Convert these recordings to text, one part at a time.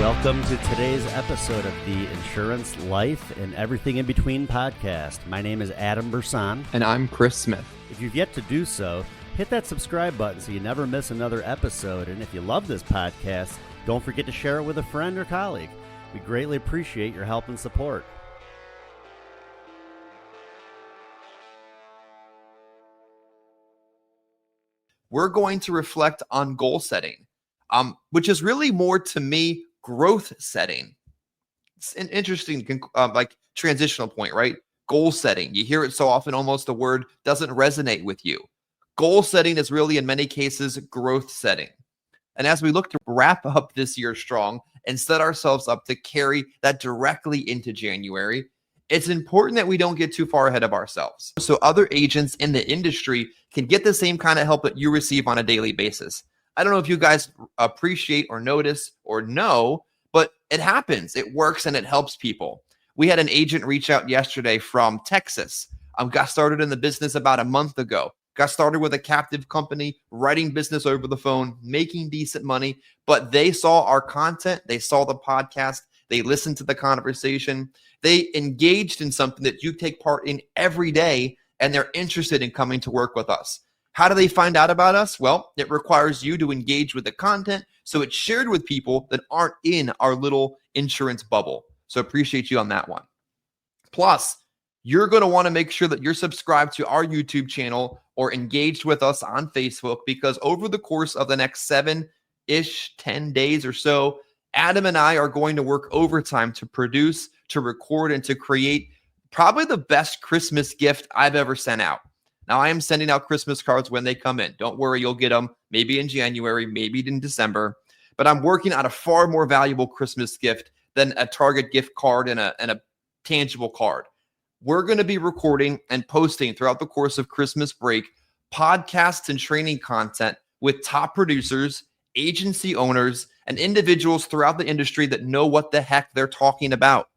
Welcome to today's episode of the Insurance, Life, and Everything in Between podcast. My name is Adam Brsan. And I'm Chris Smith. If you've yet to do so, hit that subscribe button so you never miss another episode. And if you love this podcast, don't forget to share it with a friend or colleague. We greatly appreciate your help and support. We're going to reflect on goal setting, which is really more, to me, growth setting. It's an interesting transitional point, right? Goal setting. You hear it so often, almost the word doesn't resonate with you. Goal setting is really, in many cases, growth setting. And as we look to wrap up this year strong and set ourselves up to carry that directly into January, it's important that we don't get too far ahead of ourselves, so other agents in the industry can get the same kind of help that you receive on a daily basis. I don't know if you guys appreciate or notice or know, but it happens. It works and it helps people. We had an agent reach out yesterday from Texas. Got started in the business about a month ago. Got started with a captive company, writing business over the phone, making decent money, but they saw our content. They saw the podcast. They listened to the conversation. They engaged in something that you take part in every day, and they're interested in coming to work with us. How do they find out about us? Well, it requires you to engage with the content, so it's shared with people that aren't in our little insurance bubble. So appreciate you on that one. Plus, you're going to want to make sure that you're subscribed to our YouTube channel or engaged with us on Facebook, because over the course of the next 10 days or so, Adam and I are going to work overtime to produce, to record, and to create probably the best Christmas gift I've ever sent out. Now, I am sending out Christmas cards when they come in. Don't worry, you'll get them maybe in January, maybe in December. But I'm working on a far more valuable Christmas gift than a Target gift card and a tangible card. We're going to be recording and posting throughout the course of Christmas break podcasts and training content with top producers, agency owners, and individuals throughout the industry that know what the heck they're talking about.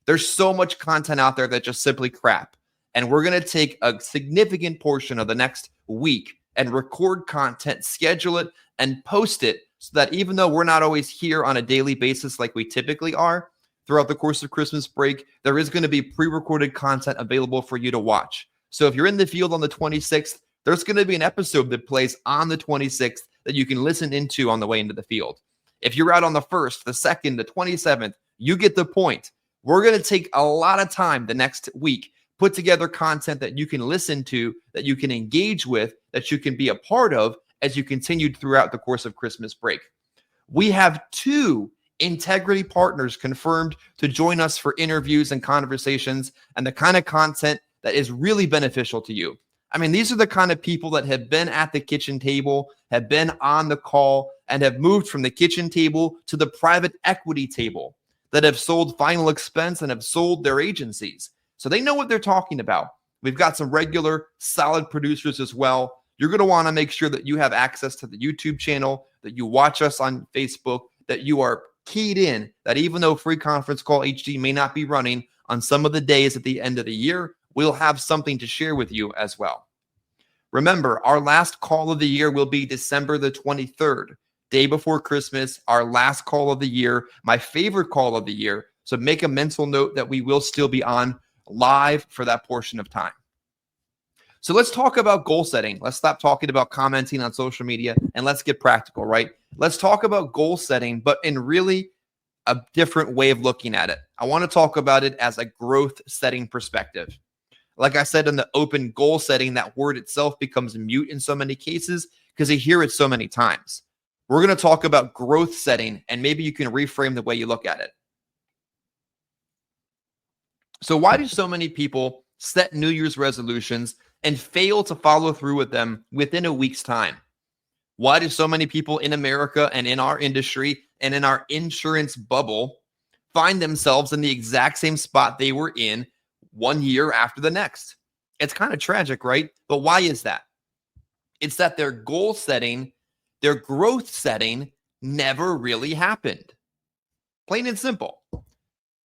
There's so much content out there that just simply crap. And we're going to take a significant portion of the next week and record content, schedule it, and post it so that even though we're not always here on a daily basis like we typically are, throughout the course of Christmas break, there is going to be pre-recorded content available for you to watch. So if you're in the field on the 26th, there's going to be an episode that plays on the 26th that you can listen into on the way into the field. If you're out on the 1st, the 2nd, the 27th, you get the point. We're going to take a lot of time the next week, put together content that you can listen to, that you can engage with, that you can be a part of as you continue throughout the course of Christmas break. We have 2 integrity partners confirmed to join us for interviews and conversations and the kind of content that is really beneficial to you. I mean, these are the kind of people that have been at the kitchen table, have been on the call, and have moved from the kitchen table to the private equity table, that have sold final expense and have sold their agencies. So they know what they're talking about. We've got some regular solid producers as well. You're going to want to make sure that you have access to the YouTube channel, that you watch us on Facebook, that you are keyed in, that even though Free Conference Call HD may not be running on some of the days at the end of the year, we'll have something to share with you as well. Remember, our last call of the year will be December the 23rd, day before Christmas, our last call of the year, my favorite call of the year. So make a mental note that we will still be on live for that portion of time. So let's talk about goal setting. Let's stop talking about commenting on social media and let's get practical, right? Let's talk about goal setting, but in really a different way of looking at it. I want to talk about it as a growth setting perspective. Like I said, in the open, goal setting, that word itself becomes mute in so many cases because you hear it so many times. We're going to talk about growth setting, and maybe you can reframe the way you look at it. So why do so many people set New Year's resolutions and fail to follow through with them within a week's time? Why do so many people in America and in our industry and in our insurance bubble find themselves in the exact same spot they were in 1 year after the next? It's kind of tragic, right? But why is that? It's that their goal setting, their growth setting never really happened. Plain and simple.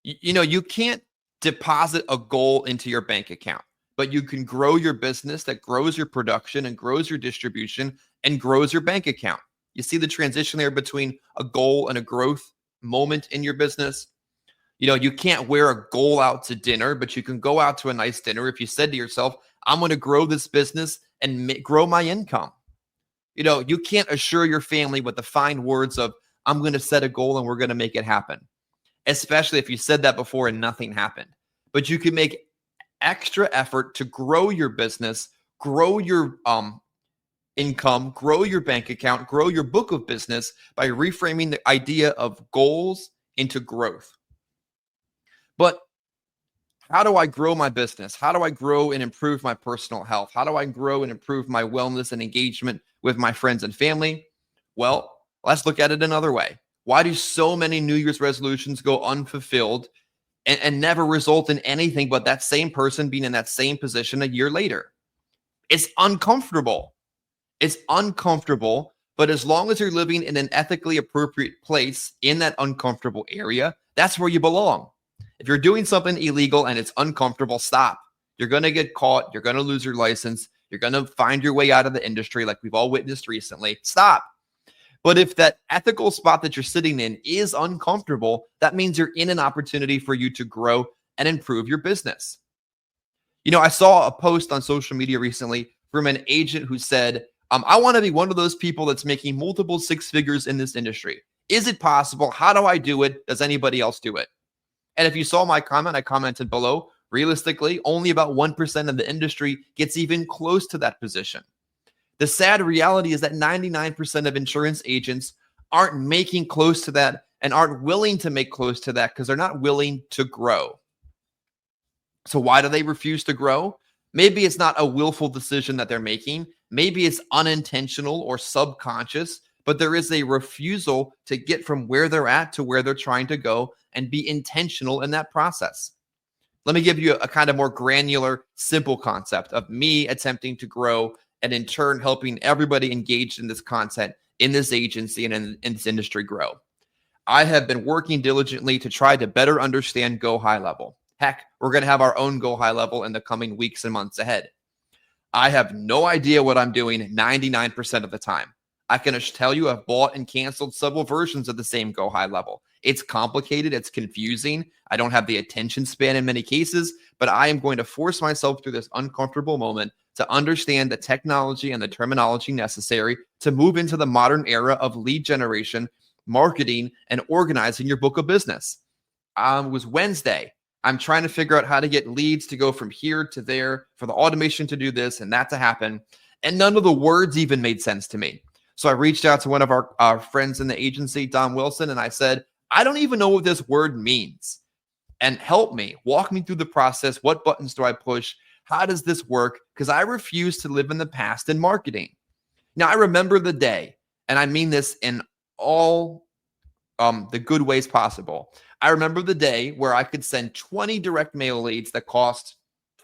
You can't deposit a goal into your bank account, but you can grow your business that grows your production and grows your distribution and grows your bank account. You see the transition there between a goal and a growth? moment in your business. You can't wear a goal out to dinner, but you can go out to a nice dinner if you said to yourself, I'm going to grow this business and grow my income. You can't assure your family with the fine words of, I'm going to set a goal and we're going to make it happen, especially if you said that before and nothing happened. But you can make extra effort to grow your business, grow your income, grow your bank account, grow your book of business by reframing the idea of goals into growth. But how do I grow my business? How do I grow and improve my personal health? How do I grow and improve my wellness and engagement with my friends and family? Well, let's look at it another way. Why do so many New Year's resolutions go unfulfilled and never result in anything but that same person being in that same position a year later? It's uncomfortable. It's uncomfortable, but as long as you're living in an ethically appropriate place in that uncomfortable area, that's where you belong. If you're doing something illegal and it's uncomfortable, stop. You're going to get caught. You're going to lose your license. You're going to find your way out of the industry like we've all witnessed recently. Stop. But if that ethical spot that you're sitting in is uncomfortable, that means you're in an opportunity for you to grow and improve your business. I saw a post on social media recently from an agent who said, I want to be one of those people that's making multiple six figures in this industry. Is it possible? How do I do it? Does anybody else do it? And if you saw my comment, I commented below, realistically, only about 1% of the industry gets even close to that position. The sad reality is that 99% of insurance agents aren't making close to that and aren't willing to make close to that because they're not willing to grow. So why do they refuse to grow? Maybe it's not a willful decision that they're making. Maybe it's unintentional or subconscious, but there is a refusal to get from where they're at to where they're trying to go and be intentional in that process. Let me give you a kind of more granular, simple concept of me attempting to grow and in turn helping everybody engaged in this content, in this agency and in this industry grow. I have been working diligently to try to better understand Go High Level. Heck, we're going to have our own Go High Level in the coming weeks and months ahead. I have no idea what I'm doing 99% of the time. I can tell you I've bought and canceled several versions of the same Go High Level. It's complicated. It's confusing. I don't have the attention span in many cases, but I am going to force myself through this uncomfortable moment to understand the technology and the terminology necessary to move into the modern era of lead generation, marketing, and organizing your book of business. It was Wednesday. I'm trying to figure out how to get leads to go from here to there, for the automation to do this and that to happen. And none of the words even made sense to me. So I reached out to one of our friends in the agency, Don Wilson, and I said, I don't even know what this word means. And help me, walk me through the process. What buttons do I push? How does this work? Because I refuse to live in the past in marketing. Now, I remember the day, and I mean this in all the good ways possible. I remember the day where I could send 20 direct mail leads that cost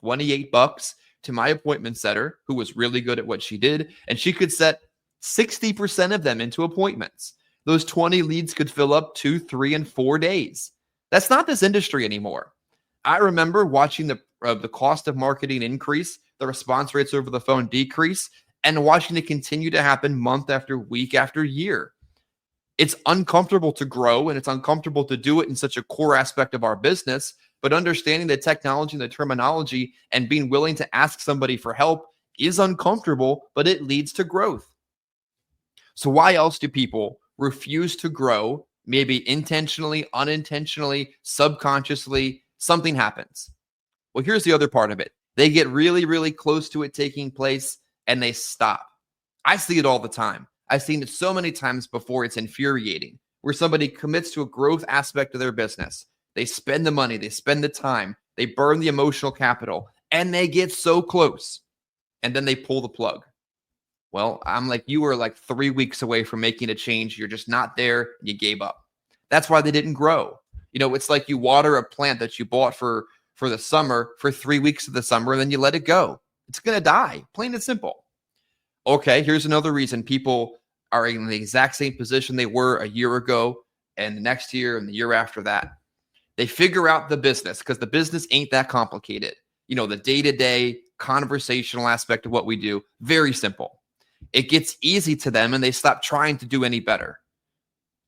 $28 to my appointment setter, who was really good at what she did, and she could set 60% of them into appointments. Those 20 leads could fill up 2, 3, and 4 days. That's not this industry anymore. I remember watching the cost of marketing increase, the response rates over the phone decrease, and watching it continue to happen month after week after year. It's uncomfortable to grow, and it's uncomfortable to do it in such a core aspect of our business, but understanding the technology and the terminology and being willing to ask somebody for help is uncomfortable, but it leads to growth. So why else do people refuse to grow? Maybe intentionally, unintentionally, subconsciously, something happens. Well, here's the other part of it. They get really, really close to it taking place and they stop. I see it all the time. I've seen it so many times before. It's infuriating where somebody commits to a growth aspect of their business. They spend the money, they spend the time, they burn the emotional capital, and they get so close and then they pull the plug. Well, I'm like, you were like 3 weeks away from making a change. You're just not there. You gave up. That's why they didn't grow. It's like you water a plant that you bought for the summer for 3 weeks of the summer, and then you let it go. It's going to die, plain and simple. Okay, here's another reason people are in the exact same position they were a year ago and the next year and the year after that. They figure out the business because the business ain't that complicated. The day-to-day conversational aspect of what we do, very simple. It gets easy to them and they stop trying to do any better.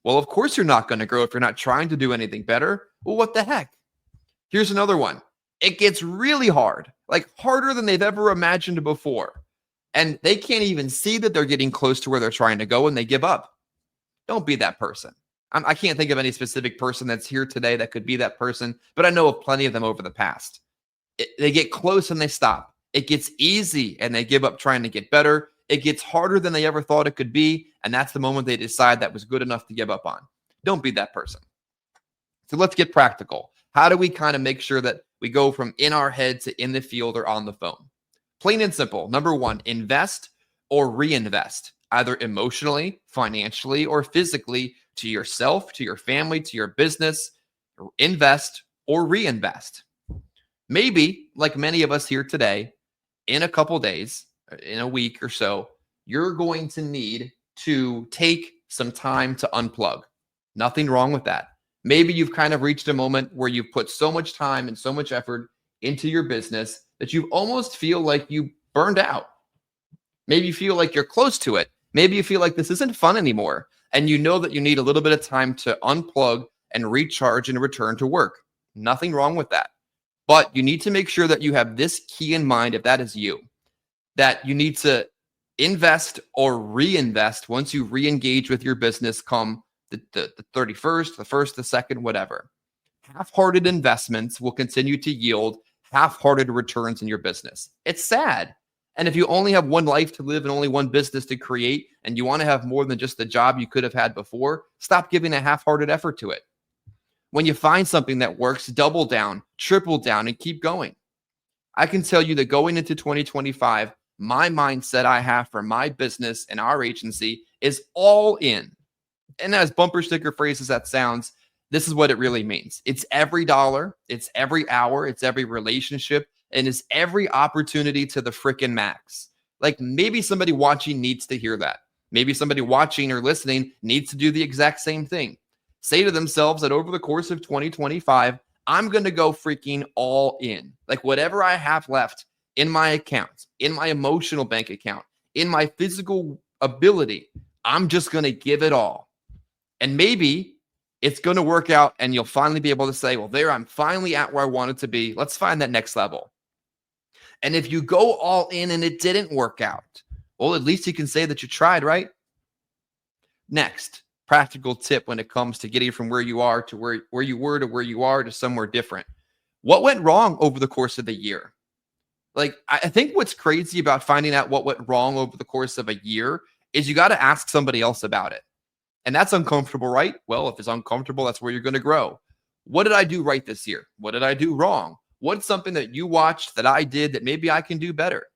Well, of course you're not going to grow if you're not trying to do anything better. Well, what the heck? Here's another one. It gets really hard, like harder than they've ever imagined before. And they can't even see that they're getting close to where they're trying to go and they give up. Don't be that person. I can't think of any specific person that's here today that could be that person, but I know of plenty of them over the past. They get close and they stop. It gets easy and they give up trying to get better. It gets harder than they ever thought it could be. And that's the moment they decide that was good enough to give up on. Don't be that person. So let's get practical. How do we kind of make sure that we go from in our head to in the field or on the phone? Plain and simple. Number one, invest or reinvest, either emotionally, financially, or physically to yourself, to your family, to your business. Invest or reinvest. Maybe, like many of us here today, in a couple days, in a week or so, you're going to need to take some time to unplug. Nothing wrong with that. Maybe you've kind of reached a moment where you've put so much time and so much effort into your business that you almost feel like you burned out. Maybe you feel like you're close to it. Maybe you feel like this isn't fun anymore. And you know that you need a little bit of time to unplug and recharge and return to work. Nothing wrong with that. But you need to make sure that you have this key in mind, if that is you, that you need to invest or reinvest once you re-engage with your business come the 31st, the 1st, the 2nd, whatever. Half-hearted investments will continue to yield half-hearted returns in your business. It's sad. And if you only have one life to live and only one business to create, and you want to have more than just the job you could have had before, stop giving a half-hearted effort to it. When you find something that works, double down, triple down, and keep going. I can tell you that going into 2025, my mindset I have for my business and our agency is all in. And as bumper sticker phrase as that sounds, this is what it really means. It's every dollar, it's every hour, it's every relationship, and it's every opportunity to the freaking max. Like maybe somebody watching needs to hear that. Maybe somebody watching or listening needs to do the exact same thing. Say to themselves that over the course of 2025, I'm going to go freaking all in. Like whatever I have left in my account, in my emotional bank account, in my physical ability, I'm just going to give it all. And maybe it's going to work out and you'll finally be able to say, well, there, I'm finally at where I wanted to be. Let's find that next level. And if you go all in and it didn't work out, well, at least you can say that you tried, right? Next, practical tip when it comes to getting from where you are to where you were to where you are to somewhere different. What went wrong over the course of the year? Like, I think what's crazy about finding out what went wrong over the course of a year is you got to ask somebody else about it. And that's uncomfortable, right? Well, if it's uncomfortable, that's where you're going to grow. What did I do right this year? What did I do wrong? What's something that you watched that I did that maybe I can do better?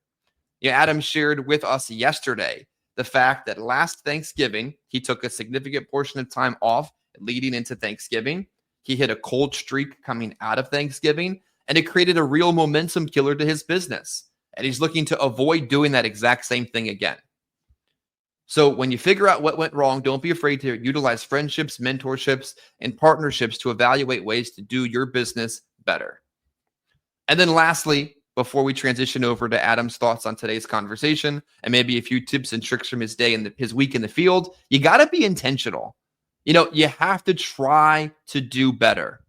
Yeah, Adam shared with us yesterday the fact that last Thanksgiving, he took a significant portion of time off leading into Thanksgiving. He hit a cold streak coming out of Thanksgiving, and it created a real momentum killer to his business. And he's looking to avoid doing that exact same thing again. So when you figure out what went wrong, don't be afraid to utilize friendships, mentorships, and partnerships to evaluate ways to do your business better. And then lastly, before we transition over to Adam's thoughts on today's conversation and maybe a few tips and tricks from his day and his week in the field, you got to be intentional. You know, you have to try to do better.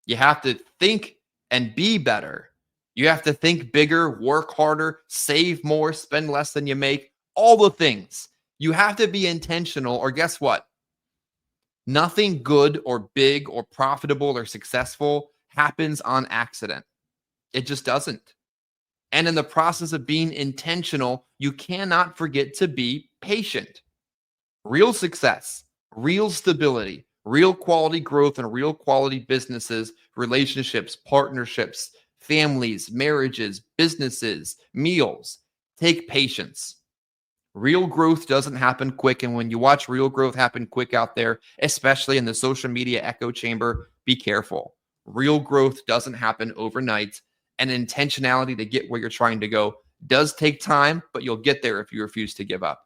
You have to think and be better. You have to think bigger, work harder, save more, spend less than you make, all the things. You have to be intentional, or guess what? Nothing good or big or profitable or successful happens on accident. It just doesn't. And in the process of being intentional, you cannot forget to be patient. Real success, real stability, real quality growth, and real quality businesses, relationships, partnerships, families, marriages, businesses, meals, take patience. Real growth doesn't happen quick. And when you watch real growth happen quick out there, especially in the social media echo chamber, be careful. Real growth doesn't happen overnight. And intentionality to get where you're trying to go does take time, but you'll get there if you refuse to give up.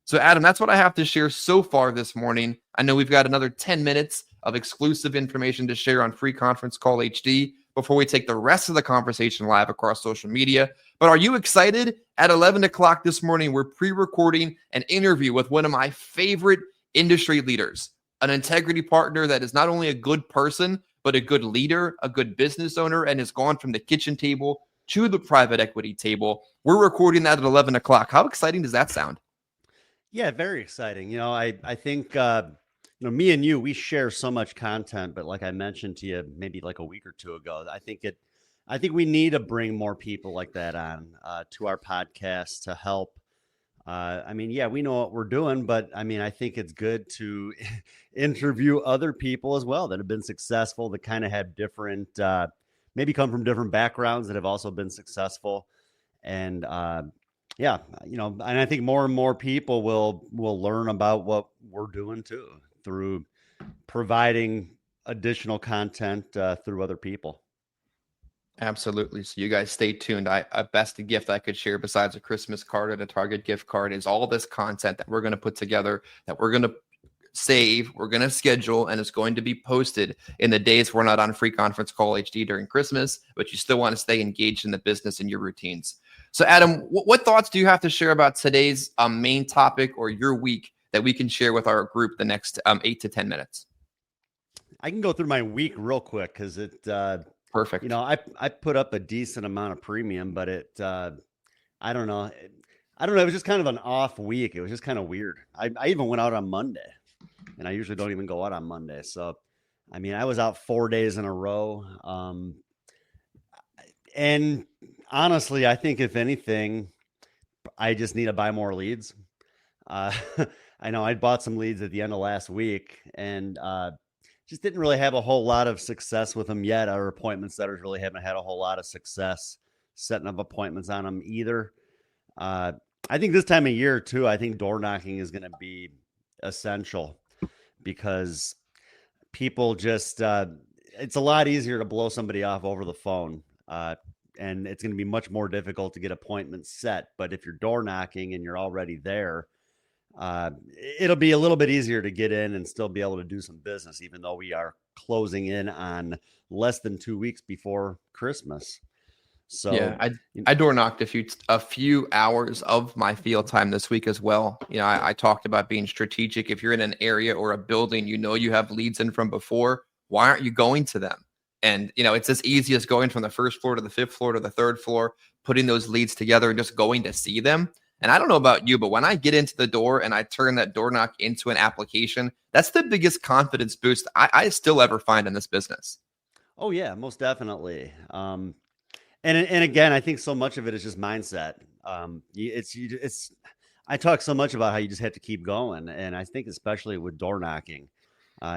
So Adam, that's what I have to share so far this morning. I know we've got another 10 minutes of exclusive information to share on Free Conference Call HD before we take the rest of the conversation live across social media. But are you excited? At 11 o'clock this morning, we're pre-recording an interview with one of my favorite industry leaders, an integrity partner that is not only a good person, but a good leader, a good business owner, and has gone from the kitchen table to the private equity table. We're recording that at 11 o'clock. How exciting does that sound? Yeah, very exciting. I think, me and you, we share so much content, but like I mentioned to you, maybe like a week or two ago, I think we need to bring more people like that on to our podcast to help. Yeah, we know what we're doing, but I think it's good to interview other people as well that have been successful, that kind of have different, maybe come from different backgrounds that have also been successful. And yeah, and I think more and more people will learn about what we're doing too through providing additional content through other people. Absolutely. So you guys stay tuned. A best gift I could share besides a Christmas card and a Target gift card is all this content that we're going to put together, that we're going to save, we're going to schedule, and it's going to be posted in the days we're not on Free Conference Call HD during Christmas, but you still want to stay engaged in the business and your routines. So Adam, what thoughts do you have to share about today's main topic or your week that we can share with our group the next 8 to 10 minutes? I can go through my week real quick because it perfect. I put up a decent amount of premium, but it I don't know. It was just kind of an off week. It was just kind of weird. I even went out on Monday, and I usually don't even go out on Monday. So, I was out 4 days in a row. And honestly, I think if anything, I just need to buy more leads. I know I bought some leads at the end of last week, and just didn't really have a whole lot of success with them yet. Our appointment setters really haven't had a whole lot of success setting up appointments on them either. I think this time of year too, I think door knocking is going to be essential because people just, it's a lot easier to blow somebody off over the phone. And it's going to be much more difficult to get appointments set. But if you're door knocking and you're already there, it'll be a little bit easier to get in and still be able to do some business, even though we are closing in on less than 2 weeks before Christmas. So yeah, I door knocked a few hours of my field time this week as well. I talked about being strategic. If you're in an area or a building, you have leads in from before, why aren't you going to them? And, it's as easy as going from the first floor to the fifth floor to the third floor, putting those leads together and just going to see them. And I don't know about you, but when I get into the door and I turn that door knock into an application, that's the biggest confidence boost I still ever find in this business. Oh yeah, most definitely. And again, I think so much of it is just mindset. I talk so much about how you just have to keep going. And I think especially with door knocking,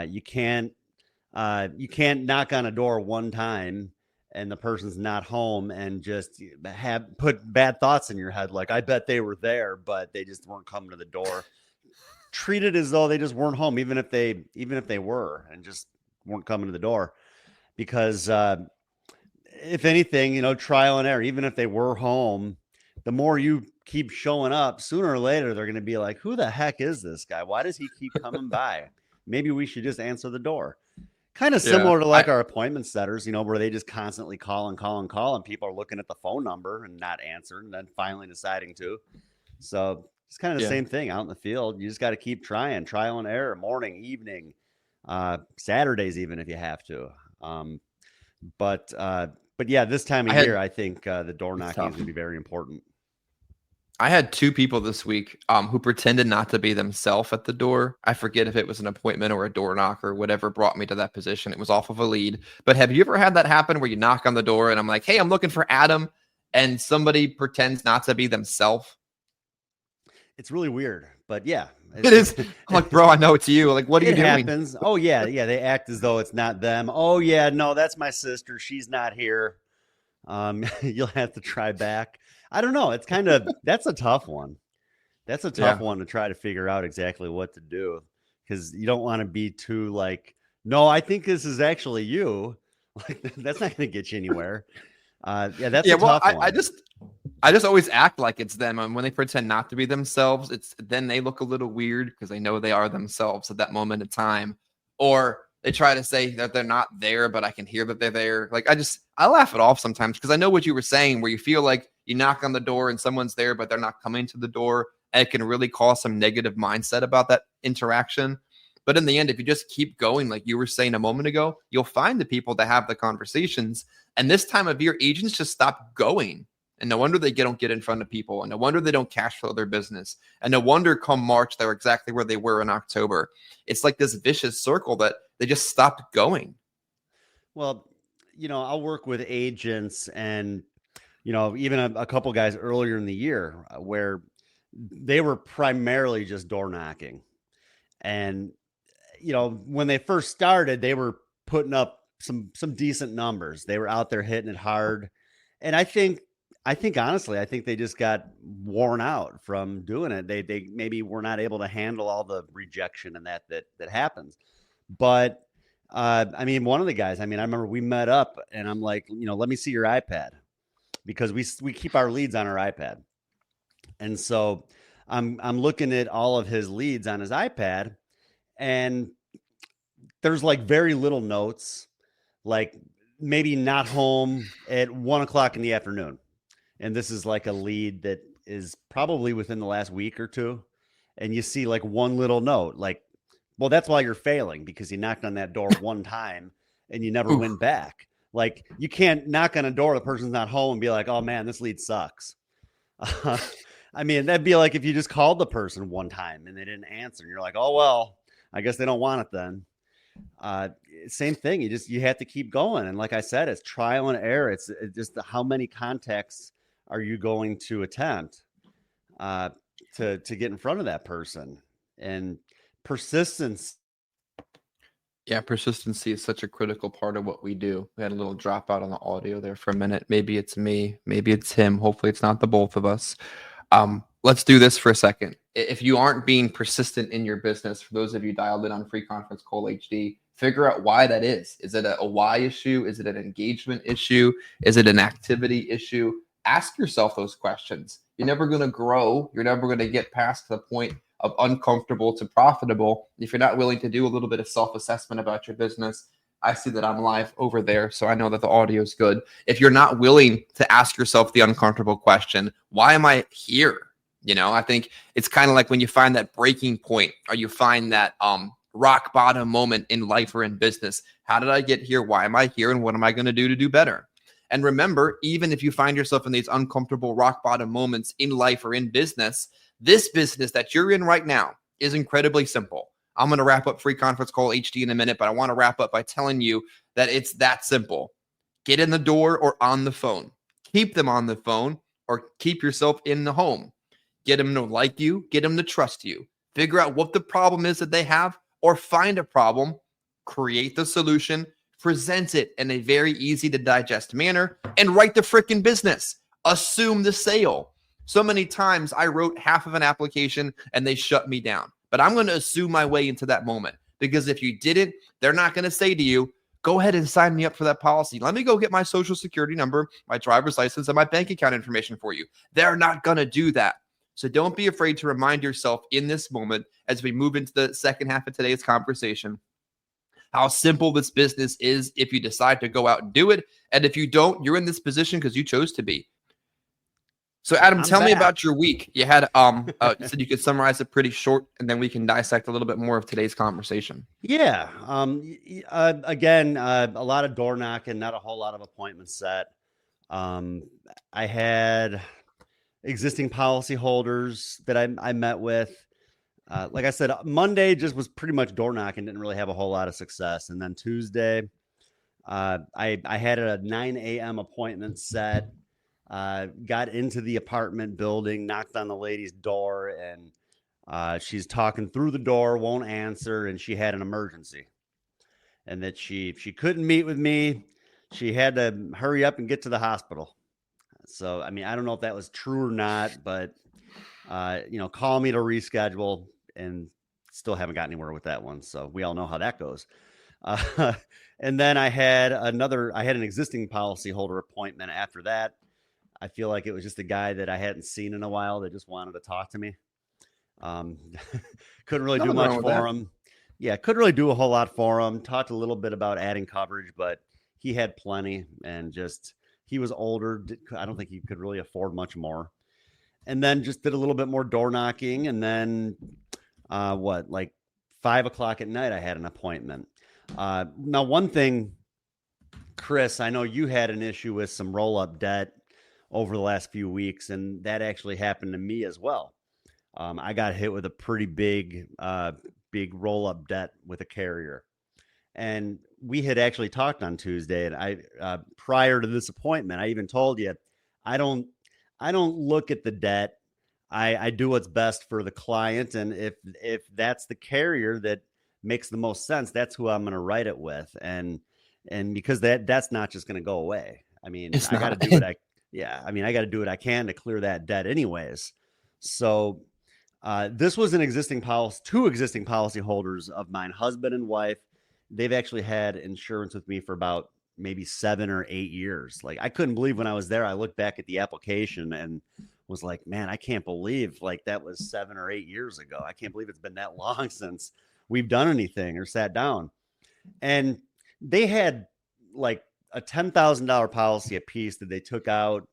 you can't knock on a door one time and the person's not home and just put bad thoughts in your head. Like, I bet they were there, but they just weren't coming to the door. Treat it as though they just weren't home, even if they were and just weren't coming to the door. Because if anything, trial and error, even if they were home, the more you keep showing up, sooner or later, they're going to be like, who the heck is this guy? Why does he keep coming by? Maybe we should just answer the door. Kind of similar to our appointment setters, where they just constantly call and people are looking at the phone number and not answering and then finally deciding to. So it's kind of the same thing out in the field. You just got to keep trying, trial and error, morning, evening, Saturdays, even if you have to. But yeah, this time of year, I think the door knocking is going to be very important. I had 2 people this week who pretended not to be themselves at the door. I forget if it was an appointment or a door knock or whatever brought me to that position. It was off of a lead. But have you ever had that happen where you knock on the door and I'm like, hey, I'm looking for Adam, and somebody pretends not to be themselves? It's really weird, but yeah. It is. I'm like, bro, I know it's you. Like, what are you doing? It happens. Oh, yeah. Yeah, they act as though it's not them. Oh, yeah, no, that's my sister. She's not here. You'll have to try back. I don't know. It's kind of, that's a tough one. That's a tough one to try to figure out exactly what to do, because you don't want to be too like, no, I think this is actually you. Like, that's not going to get you anywhere. That's a tough one. I just always act like it's them. And when they pretend not to be themselves, then they look a little weird because they know they are themselves at that moment in time. Or they try to say that they're not there, but I can hear that they're there. Like, I laugh it off sometimes because I know what you were saying, where you feel like you knock on the door and someone's there, but they're not coming to the door. and it can really cause some negative mindset about that interaction. But in the end, if you just keep going, like you were saying a moment ago, you'll find the people that have the conversations. And this time of year, agents just stop going. And no wonder they don't get in front of people. And no wonder they don't cash flow their business. And no wonder come March, they're exactly where they were in October. It's like this vicious circle that they just stopped going. Well, I'll work with agents and, even a couple guys earlier in the year where they were primarily just door knocking. And, when they first started, they were putting up some decent numbers. They were out there hitting it hard. And I think honestly, I think they just got worn out from doing it. They maybe were not able to handle all the rejection and that happens. But one of the guys, I remember we met up and I'm like, let me see your iPad, because we keep our leads on our iPad. And so I'm looking at all of his leads on his iPad, and there's like very little notes, like maybe not home at 1:00 in the afternoon. And this is like a lead that is probably within the last week or two. And you see like one little note, like, well, that's why you're failing, because you knocked on that door one time and you never went back. Like, you can't knock on a door, the person's not home, and be like, oh man, this lead sucks. That'd be like if you just called the person one time and they didn't answer, and you're like, oh, well, I guess they don't want it then. Same thing. You have to keep going. And like I said, it's trial and error. It's just how many contacts are you going to attempt to get in front of that person? And persistence. Yeah, persistency is such a critical part of what we do. We had a little dropout on the audio there for a minute. Maybe it's me, maybe it's him. Hopefully it's not the both of us. Let's do this for a second. If you aren't being persistent in your business, for those of you dialed in on Free Conference Call HD, figure out why that is. Is it a why issue? Is it an engagement issue? Is it an activity issue? Ask yourself those questions. You're never going to grow. You're never going to get past the point of uncomfortable to profitable if you're not willing to do a little bit of self-assessment about your business. I see that I'm live over there, so I know that the audio is good. If you're not willing to ask yourself the uncomfortable question, why am I here? I think it's kind of like when you find that breaking point, or you find that rock bottom moment in life or in business. How did I get here? Why am I here? And what am I going to do better? And remember, even if you find yourself in these uncomfortable rock bottom moments in life or in business, this business that you're in right now is incredibly simple. I'm going to wrap up Free Conference Call HD in a minute, but I want to wrap up by telling you that it's that simple. Get in the door or on the phone. Keep them on the phone, or keep yourself in the home. Get them to like you. Get them to trust you. Figure out what the problem is that they have, or find a problem, create the solution, present it in a very easy to digest manner, and write the freaking business. Assume the sale. So many times I wrote half of an application and they shut me down. But I'm going to assume my way into that moment, because if you didn't, they're not going to say to you, go ahead and sign me up for that policy. Let me go get my social security number, my driver's license, and my bank account information for you. They're not going to do that. So don't be afraid to remind yourself in this moment, as we move into the second half of today's conversation, how simple this business is if you decide to go out and do it. And if you don't, you're in this position because you chose to be. So Adam, tell me about your week. You had you said you could summarize it pretty short, and then we can dissect a little bit more of today's conversation. Yeah. Again, a lot of door knocking, not a whole lot of appointments set. I had existing policyholders that I met with. Like I said, Monday just was pretty much door knocking, didn't really have a whole lot of success. And then Tuesday, I had a 9 a.m. appointment set, got into the apartment building, knocked on the lady's door, and she's talking through the door, won't answer, and she had an emergency. And that she couldn't meet with me. She had to hurry up and get to the hospital. So, I don't know if that was true or not, but, call me to reschedule, and still haven't got anywhere with that one. So we all know how that goes. And then I had an existing policyholder appointment after that. I feel like it was just a guy that I hadn't seen in a while that just wanted to talk to me. Couldn't really do much for him. Yeah, couldn't really do a whole lot for him. Talked a little bit about adding coverage, but he had plenty, and just he was older. I don't think he could really afford much more. and then just did a little bit more door knocking. And then like 5 o'clock at night, I had an appointment. Now, one thing, Chris, I know you had an issue with some roll up debt over the last few weeks, and that actually happened to me as well. I got hit with a pretty big roll up debt with a carrier. And we had actually talked on Tuesday, and prior to this appointment, I even told you, I don't, I don't look at the debt. I do what's best for the client, and if that's the carrier that makes the most sense, that's who I'm going to write it with, and because that's not just going to go away. I mean, It's I got to not. do what I yeah, I mean, I got to do what I can to clear that debt, anyways. So this was an existing policy, two existing policy holders of mine, husband and wife. They've actually had insurance with me for about maybe 7 or 8 years. Like, I couldn't believe when I was there, I looked back at the application and was like, man, I can't believe like that was 7 or 8 years ago. I can't believe it's been that long since we've done anything or sat down. And they had like a $10,000 policy a piece that they took out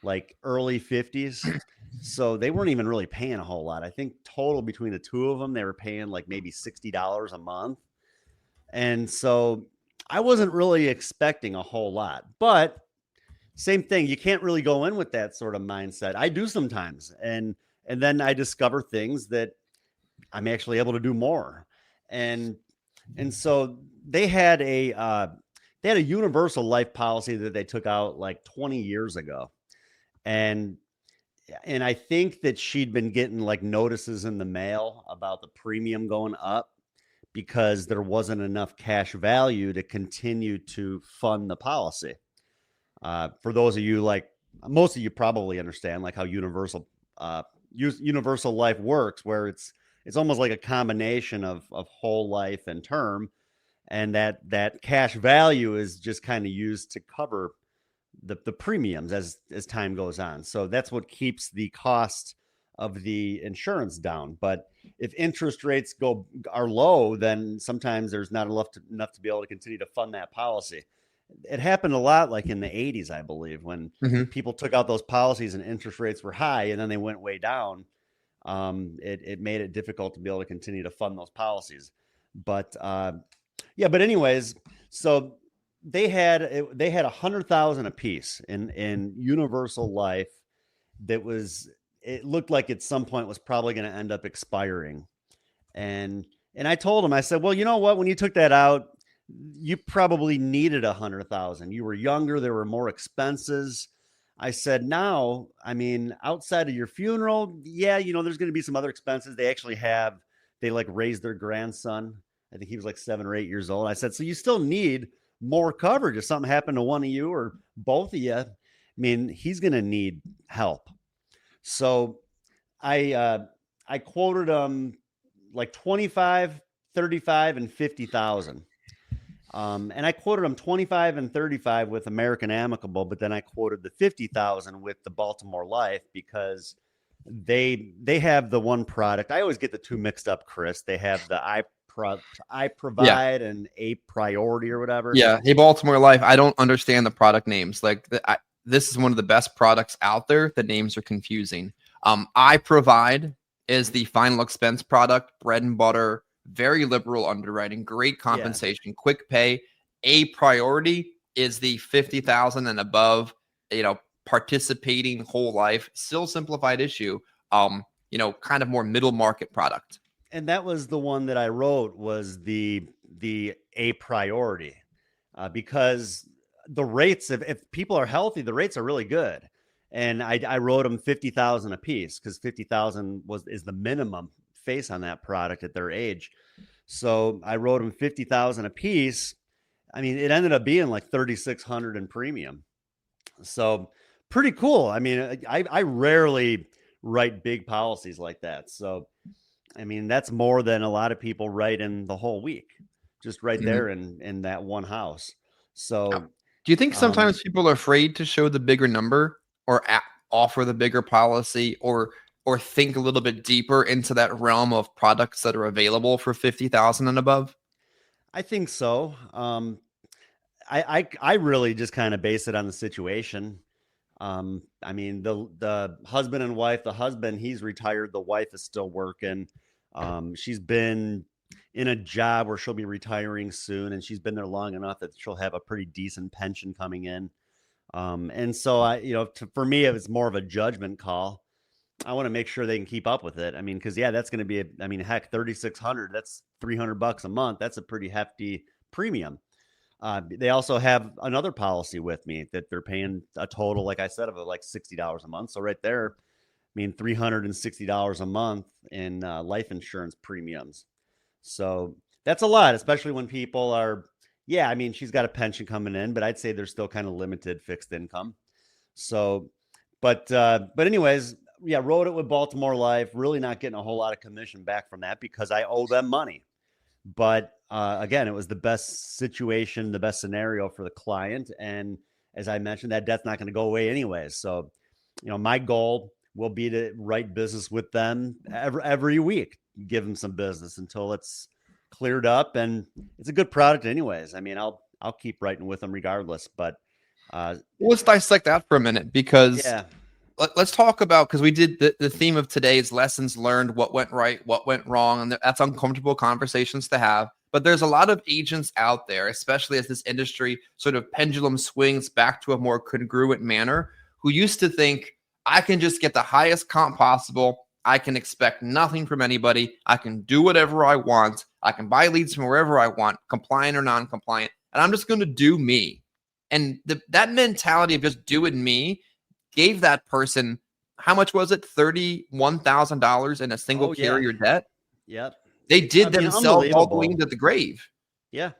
like early 50s. So they weren't even really paying a whole lot. I think total between the two of them, they were paying like maybe $60 a month. And so I wasn't really expecting a whole lot, but same thing. You can't really go in with that sort of mindset. I do sometimes. And then I discover things that I'm actually able to do more. And and so they had a universal life policy that they took out like 20 years ago. And and I think that she'd been getting like notices in the mail about the premium going up because there wasn't enough cash value to continue to fund the policy. For those of you, like most of you probably understand like how universal life works, where it's almost like a combination of whole life and term, and that cash value is just kind of used to cover the premiums as time goes on. So that's what keeps the cost of the insurance down. But if interest rates are low, then sometimes there's not enough to be able to continue to fund that policy. It happened a lot like in the 80s, I believe, when Mhm. people took out those policies and interest rates were high and then they went way down. It made it difficult to be able to continue to fund those policies. But yeah, but anyways, so they had 100,000 apiece in universal life that was, it looked like at some point was probably going to end up expiring. And I told him, I said, well, you know what, when you took that out, you probably needed 100,000. You were younger, there were more expenses. I said, now, I mean, outside of your funeral, yeah, there's going to be some other expenses. They like raised their grandson. I think he was like 7 or 8 years old. I said, so you still need more coverage if something happened to one of you or both of you. I mean, he's going to need help. So I quoted him like 25, 35, and 50,000. And I quoted them 25 and 35 with American Amicable, but then I quoted the 50,000 with the Baltimore Life because they have the one product. I always get the two mixed up, Chris. They have the I Yeah. provide and a priority or whatever. Yeah. Hey, Baltimore Life. I don't understand the product names. Like this is one of the best products out there. The names are confusing. I provide is the final expense product, bread and butter, very liberal underwriting, great Yeah. compensation, quick pay. A priority is the 50,000 and above, participating whole life, still simplified issue, kind of more middle market product. And that was the one that I wrote, was the a priority, because the rates, if people are healthy, the rates are really good. And I wrote them 50,000 a piece because 50,000 is the minimum face on that product at their age. So I wrote them 50,000 a piece. I mean, it ended up being like 3,600 in premium. So pretty cool. I mean, I rarely write big policies like that. So I mean, that's more than a lot of people write in the whole week, just right Mhm. there in that one house. Yeah. So, Do you think um, sometimes people are afraid to show the bigger number or offer the bigger policy or think a little bit deeper into that realm of products that are available for 50,000 and above? I think so. I really just kind of base it on the situation. I mean, the husband and wife, the husband, he's retired. The wife is still working. She's been in a job where she'll be retiring soon, and she's been there long enough that she'll have a pretty decent pension coming in. And so for me, it was more of a judgment call. I want to make sure they can keep up with it. I mean, because yeah, that's going to be, heck, 3,600. That's $300 a month. That's a pretty hefty premium. They also have another policy with me that they're paying a total, like I said, of like $60 a month. So right there, $360 a month in life insurance premiums. So that's a lot, especially when people are, yeah, she's got a pension coming in, but I'd say they're still kind of limited fixed income. So, but anyways, yeah, rode it with Baltimore Life, really not getting a whole lot of commission back from that because I owe them money. But again, it was the best situation, the best scenario for the client. And as I mentioned, that debt's not going to go away anyways. So, my goal will be to write business with them every week, give them some business until it's cleared up. And it's a good product anyways. I'll keep writing with them regardless. But let's dissect that for a minute because yeah. Let's talk about, because we did the theme of today is lessons learned, what went right, what went wrong, and that's uncomfortable conversations to have. But there's a lot of agents out there, especially as this industry sort of pendulum swings back to a more congruent manner, who used to think, I can just get the highest comp possible. I can expect nothing from anybody. I can do whatever I want. I can buy leads from wherever I want, compliant or non-compliant, and I'm just going to do me. And that mentality of just doing me gave that person, how much was it? $31,000 in a single carrier debt. Yep. They did themselves all the way into the grave. Yeah.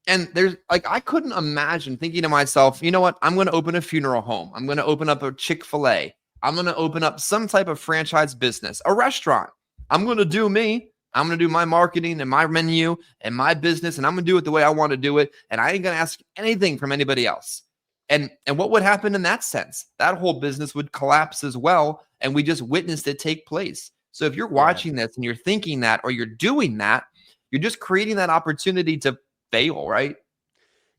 And there's I couldn't imagine thinking to myself, you know what? I'm going to open a funeral home. I'm going to open up a Chick-fil-A. I'm going to open up some type of franchise business, a restaurant. I'm going to do me. I'm going to do my marketing and my menu and my business, and I'm going to do it the way I want to do it. And I ain't going to ask anything from anybody else. And what would happen in that sense? That whole business would collapse as well. And we just witnessed it take place. So if you're watching this and you're thinking that, or you're doing that, you're just creating that opportunity to fail, right?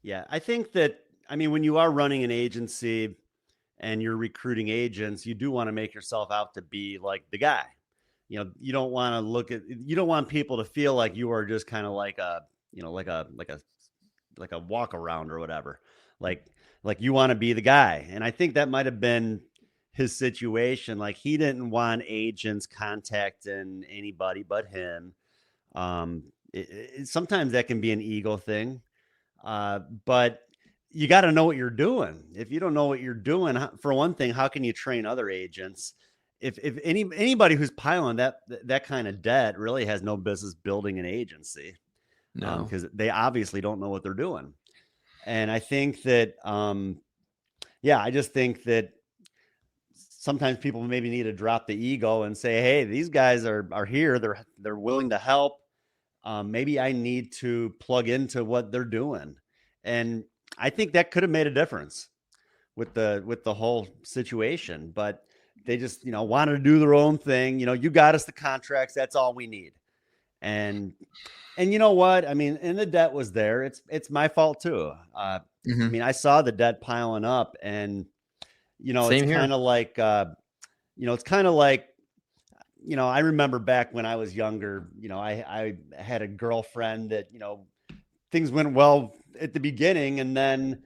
Yeah. I think that, when you are running an agency and you're recruiting agents, you do want to make yourself out to be like the guy. You don't want to you don't want people to feel like you are just kind of like a walk around or whatever. Like you want to be the guy. And I think that might have been his situation. Like he didn't want agents contacting anybody but him. Sometimes that can be an ego thing. But you got to know what you're doing. If you don't know what you're doing, for one thing, how can you train other agents? If anybody who's piling that kind of debt really has no business building an agency. No, because they obviously don't know what they're doing. And I think that, I just think that sometimes people maybe need to drop the ego and say, hey, these guys are here. They're willing to help. Maybe I need to plug into what they're doing. And I think that could have made a difference with the whole situation, but they just, wanted to do their own thing. You got us the contracts. That's all we need. And you know what? And the debt was there. It's my fault too. I saw the debt piling up, and it's kind of like, I remember back when I was younger. I had a girlfriend that things went well at the beginning, and then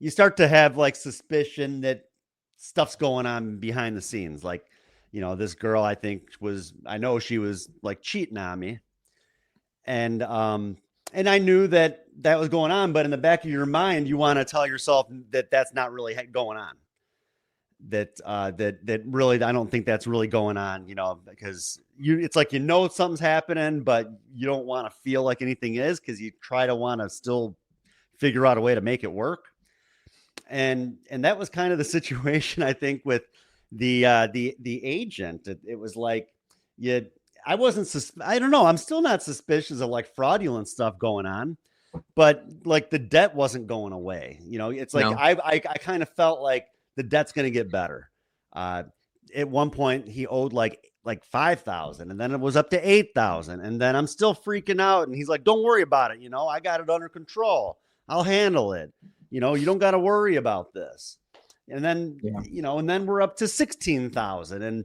you start to have like suspicion that stuff's going on behind the scenes. Like, this girl, I know she was like cheating on me. And I knew that was going on, but in the back of your mind, you want to tell yourself that that's not really going on. That really, I don't think that's really going on, because it's like, something's happening, but you don't want to feel like anything is, because you try to want to still figure out a way to make it work. And that was kind of the situation, I think, with the agent. It was like, I don't know. I'm still not suspicious of like fraudulent stuff going on, but like the debt wasn't going away. It's like, I kind of felt like the debt's going to get better. At one point he owed like 5,000, and then it was up to 8,000. And then I'm still freaking out. And he's like, don't worry about it. I got it under control. I'll handle it. You don't got to worry about this. and then Yeah. and then we're up to 16,000, and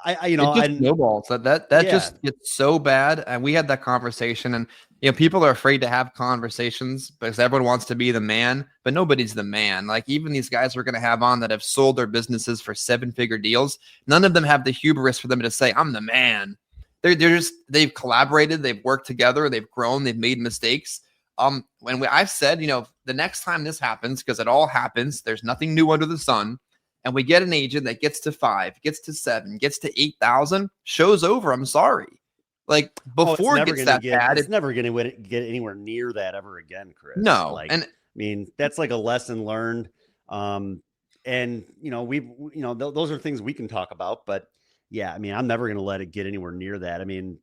I It just and snowballs. That yeah, just gets so bad. And we had that conversation, and people are afraid to have conversations because everyone wants to be the man, but nobody's the man. Like even these guys we're going to have on that have sold their businesses for 7-figure deals, none of them have the hubris for them to say, "I'm the man." They've collaborated, they've worked together, they've grown, they've made mistakes. I've said, the next time this happens, because it all happens, there's nothing new under the sun, and we get an agent that gets to 5, gets to 7, gets to 8,000, show's over. I'm sorry. Like oh, before it gets that bad, it's never going to get anywhere near that ever again, Chris. no. Like, And I mean, that's like a lesson learned. And those are things we can talk about, but yeah, I mean, I'm never going to let it get anywhere near that. I mean,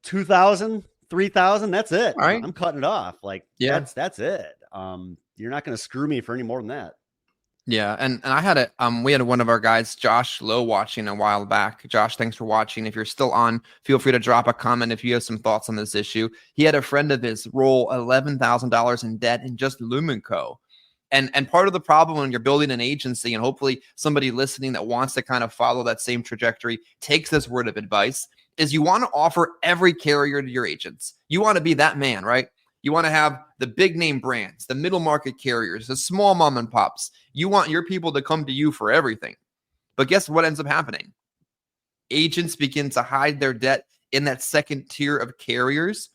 2,000, 3,000, that's it. all right. I'm cutting it off. Like Yeah. that's it. You're not going to screw me for any more than that. Yeah, and I had we had one of our guys, Josh Lowe, watching a while back. Josh, thanks for watching. If you're still on, feel free to drop a comment if you have some thoughts on this issue. He had a friend of his roll $11,000 in debt in just Lumenco. And part of the problem when you're building an agency, and hopefully somebody listening that wants to kind of follow that same trajectory takes this word of advice, is you want to offer every carrier to your agents. You want to be that man, right? You want to have the big name brands, the middle market carriers, the small mom and pops. You want your people to come to you for everything. But guess what ends up happening? Agents begin to hide their debt in that second tier of carriers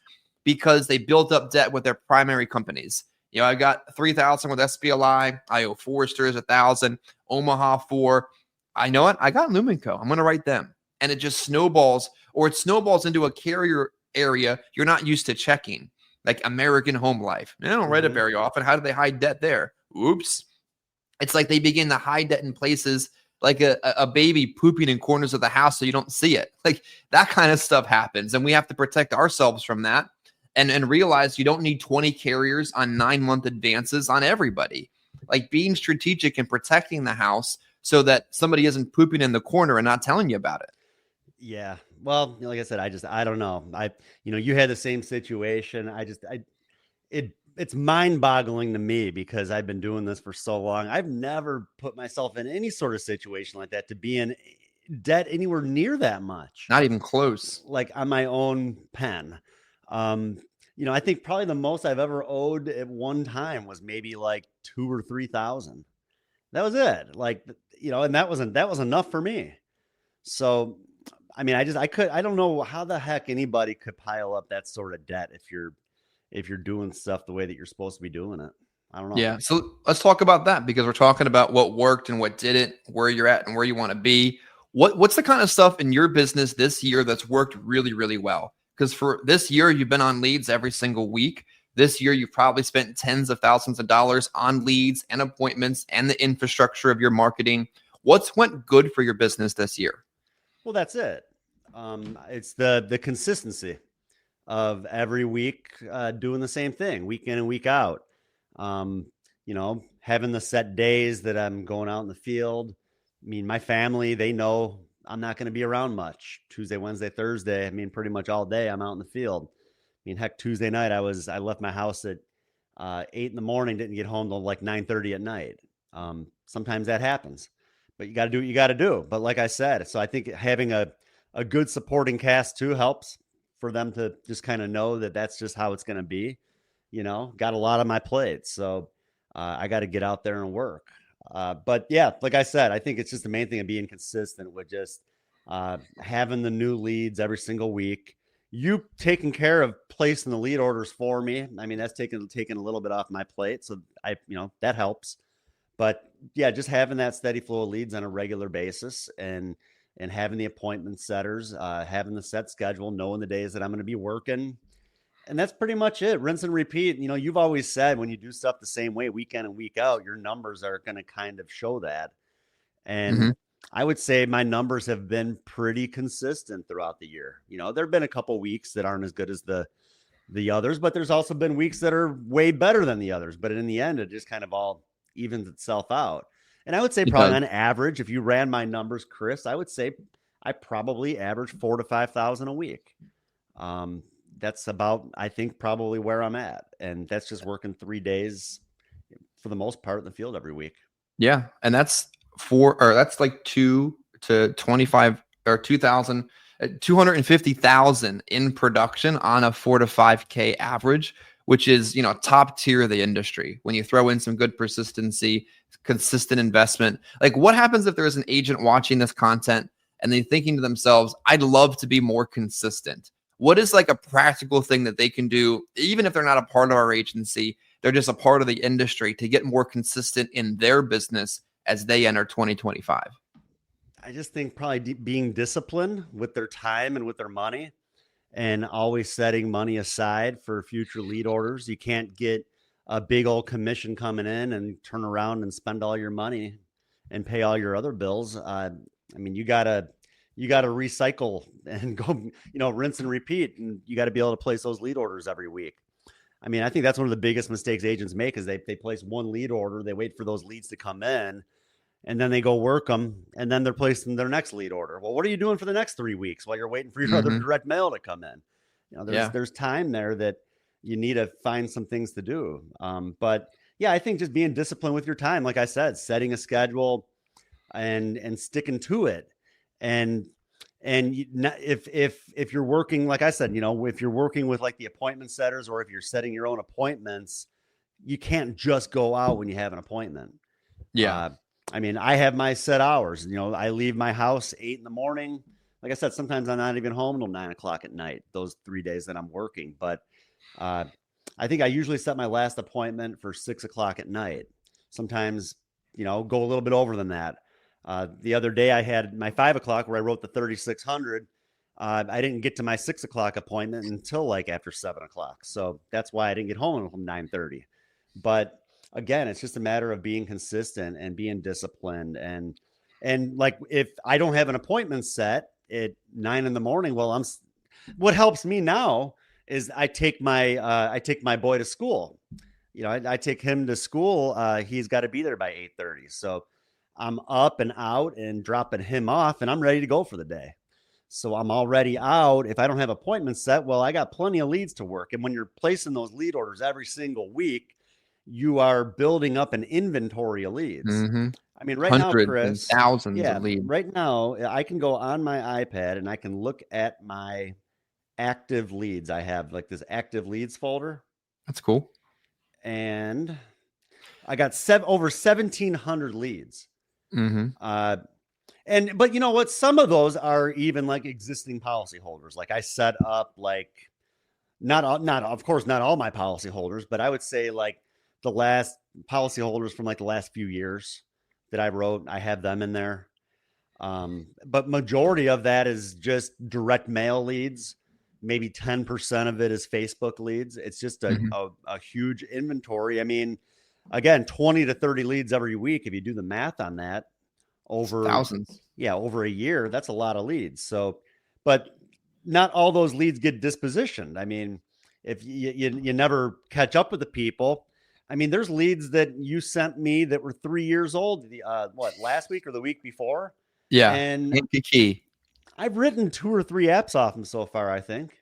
because they built up debt with their primary companies. I got 3,000 with SPLI. I owe Foresters 1,000, Omaha 4. I know it. I got Lumenco. I'm going to write them. And it just snowballs, or it snowballs into a carrier area you're not used to checking, like American Home Life. They don't write it very often. How do they hide debt there? Oops. It's like they begin to hide debt in places like a baby pooping in corners of the house so you don't see it. Like that kind of stuff happens. And we have to protect ourselves from that and realize you don't need 20 carriers on 9-month advances on everybody. Like being strategic and protecting the house so that somebody isn't pooping in the corner and not telling you about it. Yeah. Well, like I said, I don't know. You had the same situation. It's mind boggling to me because I've been doing this for so long. I've never put myself in any sort of situation like that to be in debt anywhere near that much. Not even close. Like on my own pen. I think probably the most I've ever owed at one time was maybe like 2 or 3,000. That was it. Like, and that was enough for me. So, I mean, I don't know how the heck anybody could pile up that sort of debt if you're doing stuff the way that you're supposed to be doing it. I don't know. Yeah. So let's talk about that because we're talking about what worked and what didn't, where you're at and where you want to be. What's the kind of stuff in your business this year that's worked really, really well? Because for this year, you've been on leads every single week. This year, you've probably spent tens of thousands of dollars on leads and appointments and the infrastructure of your marketing. What's went good for your business this year? Well, that's it. It's the consistency of every week doing the same thing week in and week out. Having the set days that I'm going out in the field. I mean, my family, they know I'm not going to be around much. Tuesday, Wednesday, Thursday. I mean, pretty much all day I'm out in the field. I mean, heck, Tuesday night I left my house at 8 in the morning, didn't get home till like 9:30 at night. Sometimes that happens, but you got to do what you got to do. But like I said, so I think having a good supporting cast too helps for them to just kind of know that that's just how it's going to be. Got a lot on my plate, so I got to get out there and work. But yeah, like I said, I think it's just the main thing of being consistent with just having the new leads every single week. You taking care of placing the lead orders for me. I mean, that's taking a little bit off my plate. So that helps. But yeah, just having that steady flow of leads on a regular basis and having the appointment setters, having the set schedule, knowing the days that I'm going to be working. And that's pretty much it. Rinse and repeat. You've always said when you do stuff the same way week in and week out, your numbers are going to kind of show that. And I would say my numbers have been pretty consistent throughout the year. There have been a couple weeks that aren't as good as the others, but there's also been weeks that are way better than the others. But in the end, it just kind of all evens itself out. And I would say probably on average, if you ran my numbers, Chris, I would say I probably average 4,000 to 5,000 a week. That's about, I think, probably where I'm at. And that's just working 3 days for the most part in the field every week. Yeah. And that's like 2 to 25 or 2,000, 250,000 in production on a 4 to 5K average, which is, top tier of the industry. When you throw in some good persistency, consistent investment, like what happens if there's an agent watching this content and then thinking to themselves, I'd love to be more consistent. What is like a practical thing that they can do, even if they're not a part of our agency, they're just a part of the industry to get more consistent in their business as they enter 2025? I just think probably being disciplined with their time and with their money, and always setting money aside for future lead orders. You can't get a big old commission coming in and turn around and spend all your money and pay all your other bills. I mean, you gotta recycle and go, rinse and repeat, and you got to be able to place those lead orders every week. I mean, I think that's one of the biggest mistakes agents make is they place one lead order, they wait for those leads to come in, and then they go work them, and then they're placing their next lead order. Well, what are you doing for the next 3 weeks while you're waiting for your other direct mail to come in? There's time there that you need to find some things to do. But yeah, I think just being disciplined with your time, like I said, setting a schedule and sticking to it. And if you're working, like I said, if you're working with like the appointment setters, or if you're setting your own appointments, you can't just go out when you have an appointment. Yeah. I mean, I have my set hours. I leave my house 8 in the morning. Like I said, sometimes I'm not even home until 9 o'clock at night, those 3 days that I'm working. But I think I usually set my last appointment for 6 o'clock at night. Sometimes, go a little bit over than that. The other day I had my 5 o'clock where I wrote the 3,600. I didn't get to my 6 o'clock appointment until like after 7 o'clock. So that's why I didn't get home until 9:30. But again, it's just a matter of being consistent and being disciplined. And like, if I don't have an appointment set at 9 in the morning, well, what helps me now is I take my boy to school. I take him to school. He's got to be there by 8:30. So I'm up and out and dropping him off, and I'm ready to go for the day. So I'm already out. If I don't have appointments set, well, I got plenty of leads to work. And when you're placing those lead orders every single week, you are building up an inventory of leads. I mean, right now, Chris, and thousands of leads. Right now, I can go on my iPad and I can look at my active leads. I have like this active leads folder. That's cool. And I got over 1,700 leads. But you know what? Some of those are even like existing policyholders. Like I set up like of course not all my policyholders, but I would say like the last policyholders from like the last few years that I wrote, I have them in there. But majority of that is just direct mail leads. Maybe 10% of it is Facebook leads. It's just a huge inventory. I mean, again, 20 to 30 leads every week. If you do the math on that, over thousands. Yeah, over a year, that's a lot of leads. So, but not all those leads get dispositioned. I mean, if you never catch up with the people, I mean, there's leads that you sent me that were 3 years old. Last week or the week before? Yeah, and key. I've written 2 or 3 apps off them so far, I think.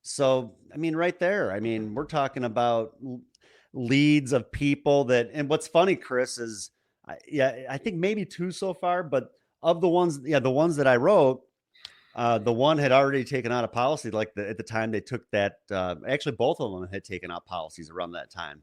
So, I mean, right there, I mean, we're talking about leads of people that, and what's funny, Chris, is I think maybe 2 so far, but of the ones that I wrote, the one had already taken out a policy at the time they took that. Actually, both of them had taken out policies around that time.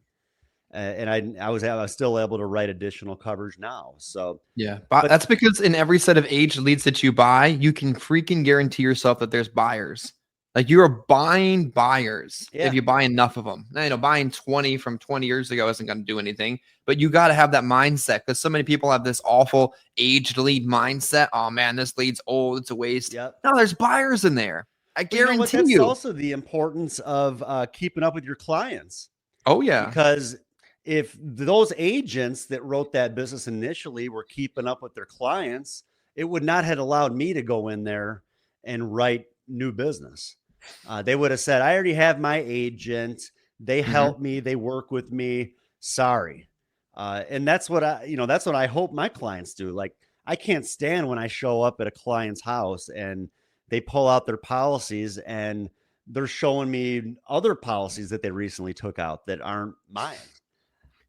And I was still able to write additional coverage now. So yeah, but that's because in every set of aged leads that you buy, you can freaking guarantee yourself that there's buyers. Like you are buying buyers if you buy enough of them. Now, buying 20 from 20 years ago isn't going to do anything, but you got to have that mindset because so many people have this awful aged lead mindset. Oh man, this lead's old. It's a waste. Yep. No, there's buyers in there. I guarantee you. That's also the importance of keeping up with your clients. Oh yeah. Because if those agents that wrote that business initially were keeping up with their clients, it would not have allowed me to go in there and write new business. They would have said, I already have my agent. They help me. They work with me. Sorry. And that's what I hope my clients do. Like, I can't stand when I show up at a client's house and they pull out their policies and they're showing me other policies that they recently took out that aren't mine.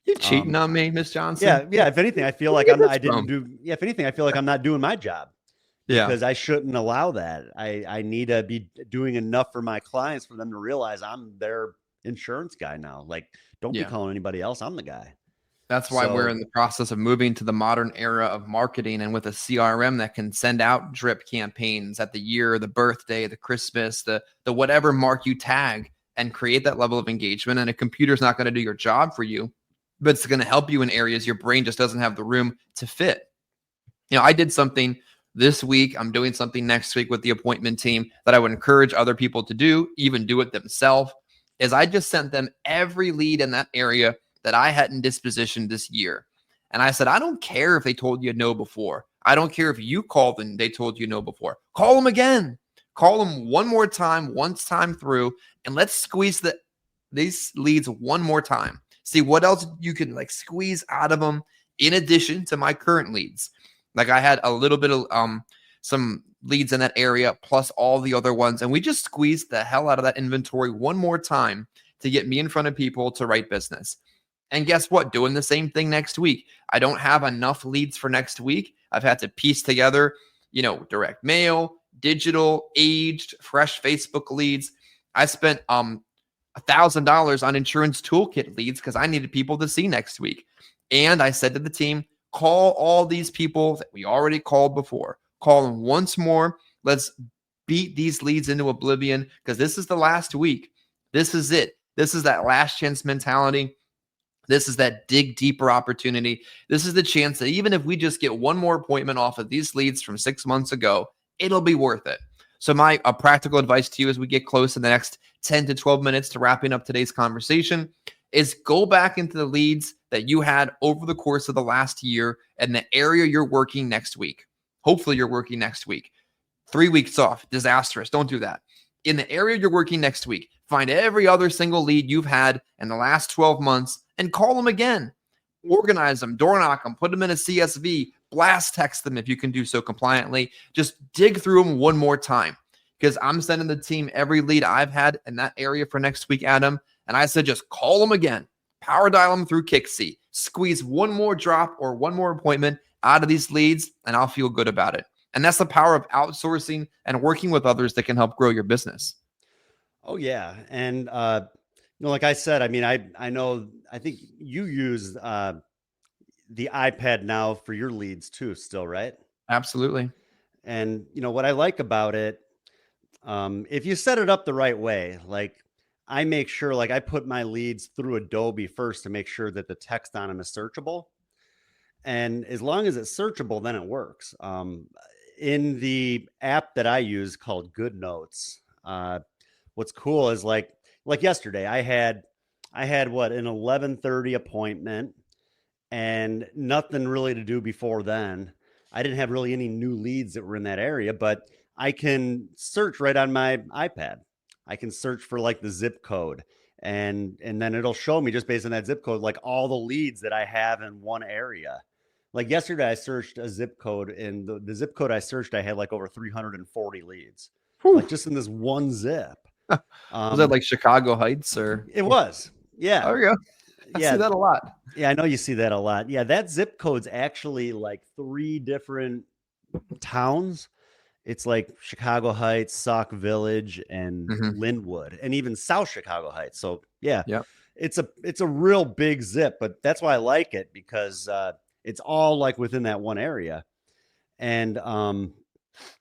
You cheating on me, Miss Johnson? Yeah. If anything, I feel Where'd like you get I this didn't from? do. Yeah. If anything, I feel like I'm not doing my job Yeah. because I shouldn't allow that. I need to be doing enough for my clients for them to realize I'm their insurance guy now. Like, don't be Yeah. calling anybody else. I'm the guy. That's why we're So in the process of moving to the modern era of marketing and with a CRM that can send out drip campaigns at the year, the birthday, the Christmas, the whatever mark you tag and create that level of engagement. And a computer's not going to do your job for you, but it's going to help you in areas your brain just doesn't have the room to fit. I did something this week. I'm doing something next week with the appointment team that I would encourage other people to do, even do it themselves, is I just sent them every lead in that area that I hadn't dispositioned this year. And I said, I don't care if they told you no before. I don't care if you called and they told you no before. Call them again. Call them one more time, once time through, and let's squeeze these leads one more time. See what else you can squeeze out of them in addition to my current leads. Like I had a little bit of some leads in that area plus all the other ones. And we just squeezed the hell out of that inventory one more time to get me in front of people to write business. And guess what? Doing the same thing next week. I don't have enough leads for next week. I've had to piece together, direct mail, digital, aged, fresh Facebook leads. I spent $1,000 on insurance toolkit leads because I needed people to see next week. And I said to the team, call all these people that we already called before. Call them once more. Let's beat these leads into oblivion because this is the last week. This is it. This is that last chance mentality. This is that dig deeper opportunity. This is the chance that even if we just get one more appointment off of these leads from 6 months ago, it'll be worth it. So my practical advice to you as we get close in the next 10 to 12 minutes to wrapping up today's conversation is go back into the leads that you had over the course of the last year and the area you're working next week. Hopefully you're working next week. 3 weeks off, disastrous. Don't do that. In the area you're working next week, find every other single lead you've had in the last 12 months and call them again. Organize them, door knock them, put them in a CSV, blast text them if you can do so compliantly. Just dig through them one more time because I'm sending the team every lead I've had in that area for next week, Adam. And I said, just call them again, power dial them through Kixie, squeeze one more drop or one more appointment out of these leads, and I'll feel good about it. And that's the power of outsourcing and working with others that can help grow your business. oh yeah. And like I said, I mean, I know, I think you use the iPad now for your leads too, still, right? Absolutely. And what I like about it, if you set it up the right way, like I make sure, like I put my leads through Adobe first to make sure that the text on them is searchable. And as long as it's searchable, then it works. In the app that I use called Good Notes, what's cool is like yesterday, I had what, an 11:30 appointment and nothing really to do before then. I didn't have really any new leads that were in that area, but I can search right on my iPad. I can search for like the zip code and then it'll show me just based on that zip code, like all the leads that I have in one area. Like yesterday, I searched a zip code and the zip code I searched, I had like over 340 leads, Whew. like just in this one zip. Was that like Chicago Heights or? It was. Yeah. There you go. I see Yeah. that a lot. Yeah, I know you see that a lot. Yeah, that zip code's actually like 3 different towns. It's like Chicago Heights, Sauk Village, and Linwood, and even South Chicago Heights. So yeah, it's a real big zip, but that's why I like it because it's all like within that one area. And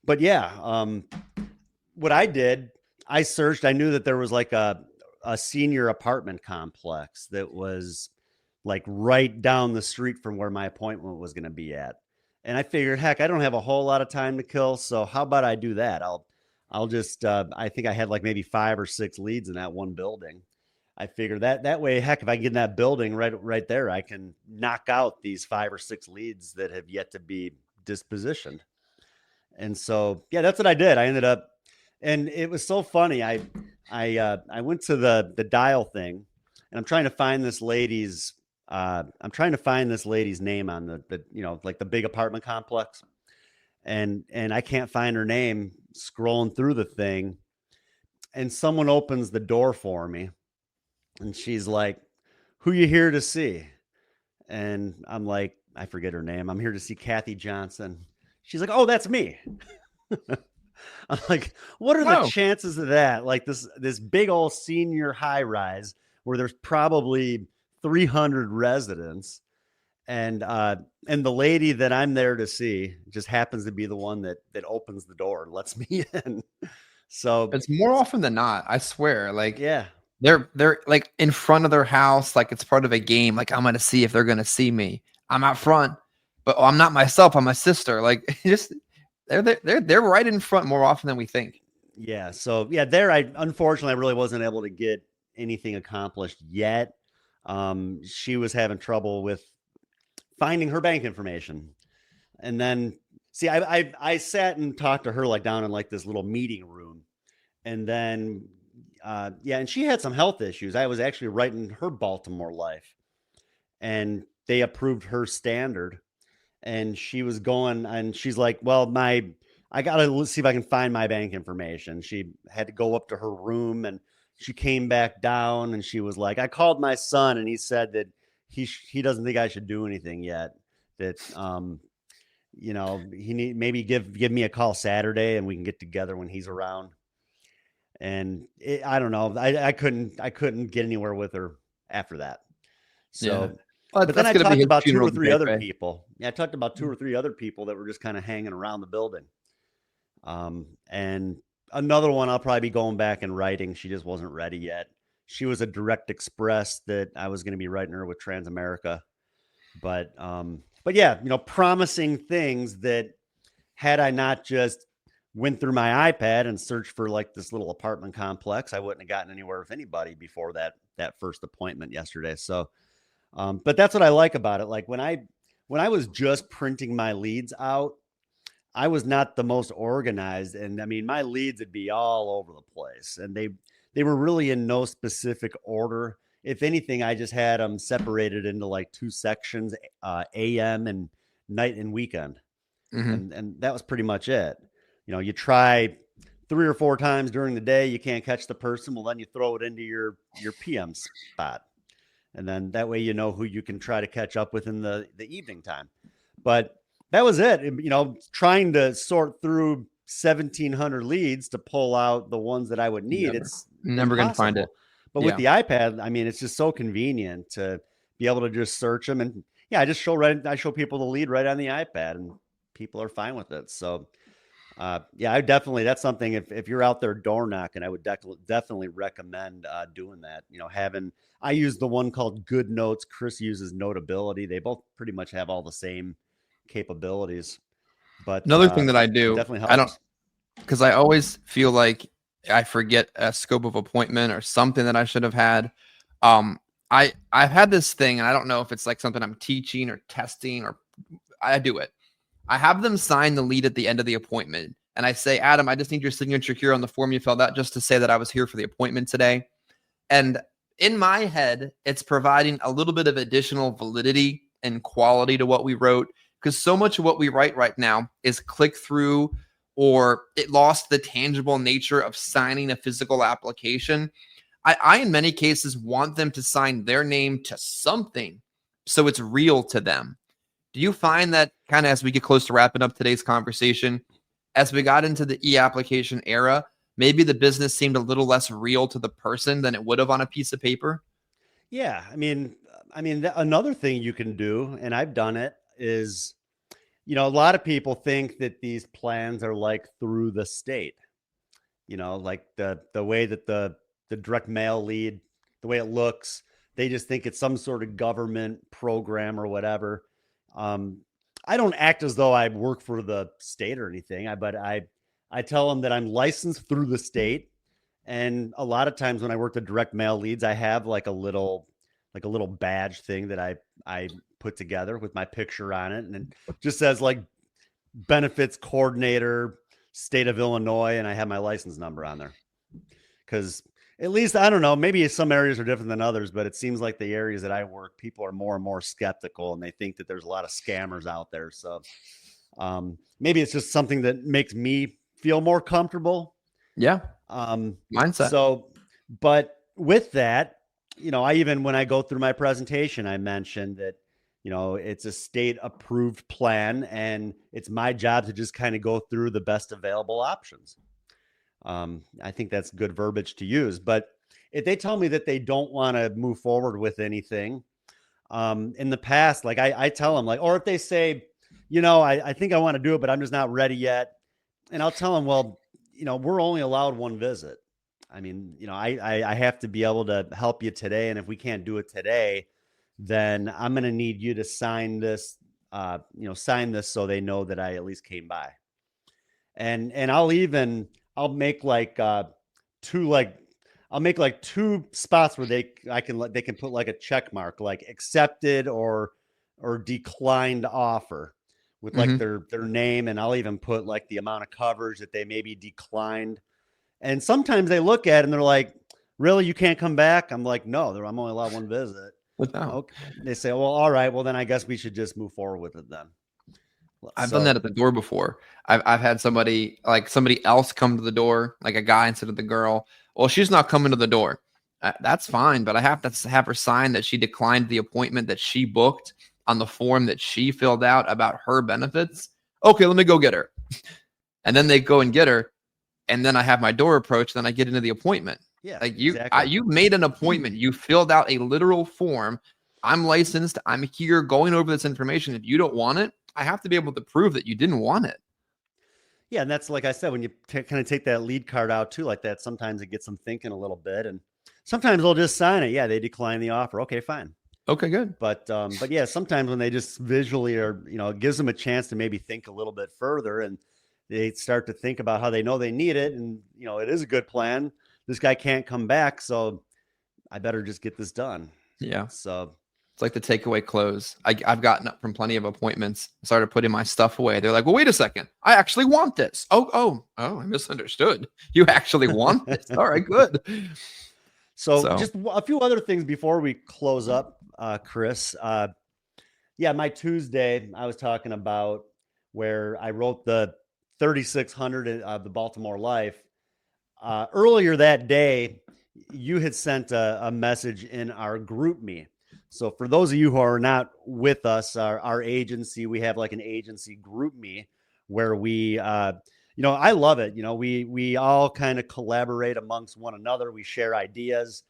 but yeah, what I did, I searched. I knew that there was like a senior apartment complex that was like right down the street from where my appointment was going to be at. And I figured, heck, I don't have a whole lot of time to kill. So how about I do that? I'll just, I think I had like maybe 5 or 6 leads in that one building. I figured that way, heck, if I get in that building right there, I can knock out these 5 or 6 leads that have yet to be dispositioned. And so, yeah, that's what I did. I ended up, and it was so funny. I went to the dial thing and I'm trying to find this lady's name on the like the big apartment complex. And I can't find her name scrolling through the thing. And someone opens the door for me and she's like, "Who you here to see?" And I'm like, I forget her name. I'm here to see Kathy Johnson. She's like, oh, that's me. I'm like, what are the Oh, chances of that? Like this big old senior high rise where there's probably 300 residents, and the lady that I'm there to see just happens to be the one that opens the door and lets me in. So it's more often than not. I swear. Like yeah, they're like in front of their house, like it's part of a game. Like I'm gonna see if they're gonna see me. I'm out front, but I'm not myself. I'm my sister. Like just they're right in front more often than we think. yeah. So yeah, there I unfortunately I really wasn't able to get anything accomplished yet. She was having trouble with finding her bank information. And then see, I sat and talked to her like down in like this little meeting room. And then yeah, and she had some health issues. I was actually writing her Baltimore life, and they approved her standard. And she was going, and she's like, well, I gotta see if I can find my bank information. She had to go up to her room, and she came back down, and she was like, I called my son, and he said that he doesn't think I should do anything yet. That he maybe give me a call Saturday, and we can get together when he's around. And I don't know, I couldn't get anywhere with her after that. Yeah. So, But but then that's I gonna be talked his about two funeral or the three day, other right? people. Yeah, I talked about two or three other people that were just kind of hanging around the building. And another one I'll probably be going back and writing. She just wasn't ready yet. She was a direct express that I was going to be writing her with Transamerica. But yeah, promising things that had I not just went through my iPad and searched for like this little apartment complex, I wouldn't have gotten anywhere with anybody before that first appointment yesterday. So, but that's what I like about it. Like when I was just printing my leads out, I was not the most organized, and I mean my leads would be all over the place, and they were really in no specific order. If anything, I just had them separated into like two sections, AM and night and weekend, Hmm. and that was pretty much it. You try 3 or 4 times during the day, you can't catch the person. Well, then you throw it into your PM spot, and then that way you know who you can try to catch up with in the evening time. But that was it. Trying to sort through 1,700 leads to pull out the ones that I would need, Never, it's never gonna find it. impossible. But with Yeah. the iPad, I mean, it's just so convenient to be able to just search them. And yeah, I show people the lead right on the iPad, and people are fine with it. So yeah, that's something, if you're out there door knocking, I would definitely recommend doing that. I use the one called Good Notes. Chris uses Notability. They both pretty much have all the same capabilities, but Another thing that I it do, definitely I don't, helps. because I always feel like I forget a scope of appointment or something that I should have had. I've had this thing, and I don't know if it's like something I'm teaching or testing, or I do it. I have them sign the lead at the end of the appointment, and I say, Adam, I just need your signature here on the form you filled out just to say that I was here for the appointment today. And in my head, it's providing a little bit of additional validity and quality to what we wrote, because so much of what we write right now is click through, or it lost the tangible nature of signing a physical application. I in many cases want them to sign their name to something so it's real to them. Do you find that kind of as we get close to wrapping up today's conversation, as we got into the e-application era, maybe the business seemed a little less real to the person than it would have on a piece of paper? Yeah, I mean, another thing you can do, and I've done it, is a lot of people think that these plans are like through the state. Like the way that the direct mail lead, the way it looks, they just think it's some sort of government program or whatever. Um, I don't act as though I work for the state or anything. But I tell them that I'm licensed through the state, and a lot of times when I work the direct mail leads, I have like a little badge thing that I put together with my picture on it, and it just says like benefits coordinator, state of Illinois, and I have my license number on there. Because at least I don't know, maybe some areas are different than others, but it seems like the areas that I work, people are more and more skeptical, and they think that there's a lot of scammers out there. So maybe it's just something that makes me feel more comfortable. Yeah. Um, Mindset. so, but with that, I even when I go through my presentation, I mentioned that it's a state approved plan, and it's my job to just kind of go through the best available options. I think that's good verbiage to use. But if they tell me that they don't want to move forward with anything, in the past, like I tell them, like, or if they say, I think I want to do it, but I'm just not ready yet. And I'll tell them, well, we're only allowed one visit. I mean, I have to be able to help you today. And if we can't do it today, then I'm going to need you to sign this, sign this so they know that I at least came by. And I'll make like I'll make like two spots where they can put like a check mark, like accepted or declined offer with like Mhm. their name. And I'll even put like the amount of coverage that they maybe declined. And sometimes they look at it and they're like, really, you can't come back? I'm like, no, I'm only allowed one visit. Without. Okay. They say, well, all right, well then I guess we should just move forward with it then. I've done that So at the door before. I've had somebody else come to the door, like a guy instead of the girl. Well, she's not coming to the door. That's fine, but I have to have her sign that she declined the appointment that she booked on the form that she filled out about her benefits. Okay, let me go get her. And then they go and get her, and then I have my door approach. Then I get into the appointment. yeah, Like exactly. you made an appointment. You filled out a literal form. I'm licensed. I'm here going over this information. If you don't want it, I have to be able to prove that you didn't want it. Yeah, and that's like I said, when you kind of take that lead card out too, like that, sometimes it gets them thinking a little bit, and sometimes they'll just sign it. Yeah, they decline the offer. Okay, fine. Okay, good. But yeah, sometimes when they just visually it gives them a chance to maybe think a little bit further, and they start to think about how they know they need it, and it is a good plan. This guy can't come back, so I better just get this done. Yeah. So it's like the takeaway clothes. I've gotten up from plenty of appointments, started putting my stuff away. They're like, well, wait a second. I actually want this. Oh, I misunderstood. You actually want this. All right, good. So just a few other things before we close up, Chris. Yeah, my Tuesday, I was talking about where I wrote the 3600 of the Baltimore Life. Earlier that day, you had sent a message in our group me. So for those of you who are not with us, our agency, we have like an agency group me where we, I love it. We all kind of collaborate amongst one another. We share ideas.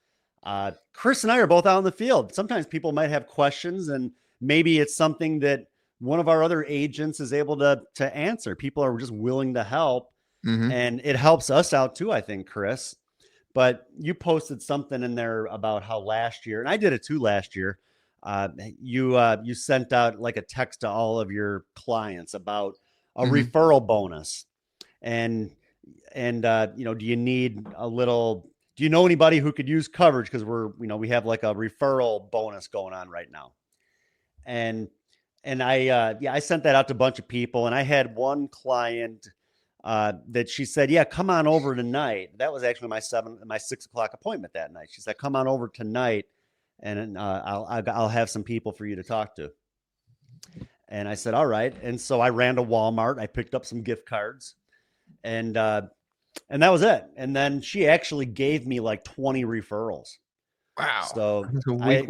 Chris and I are both out in the field. Sometimes people might have questions, and maybe it's something that one of our other agents is able to answer. People are just willing to help. Mm-hmm. And it helps us out too, I think, Chris. But you posted something in there about how last year, and I did it too last year. You sent out like a text to all of your clients about a referral bonus, and do you need a little? Do you know anybody who could use coverage? Because we have like a referral bonus going on right now, and I sent that out to a bunch of people, and I had one client. That she said, yeah, come on over tonight. That was actually my 6 o'clock appointment that night. She said, come on over tonight, and I'll have some people for you to talk to. And I said, all right. And so I ran to Walmart. I picked up some gift cards, and that was it. And then she actually gave me like 20 referrals. Wow. So I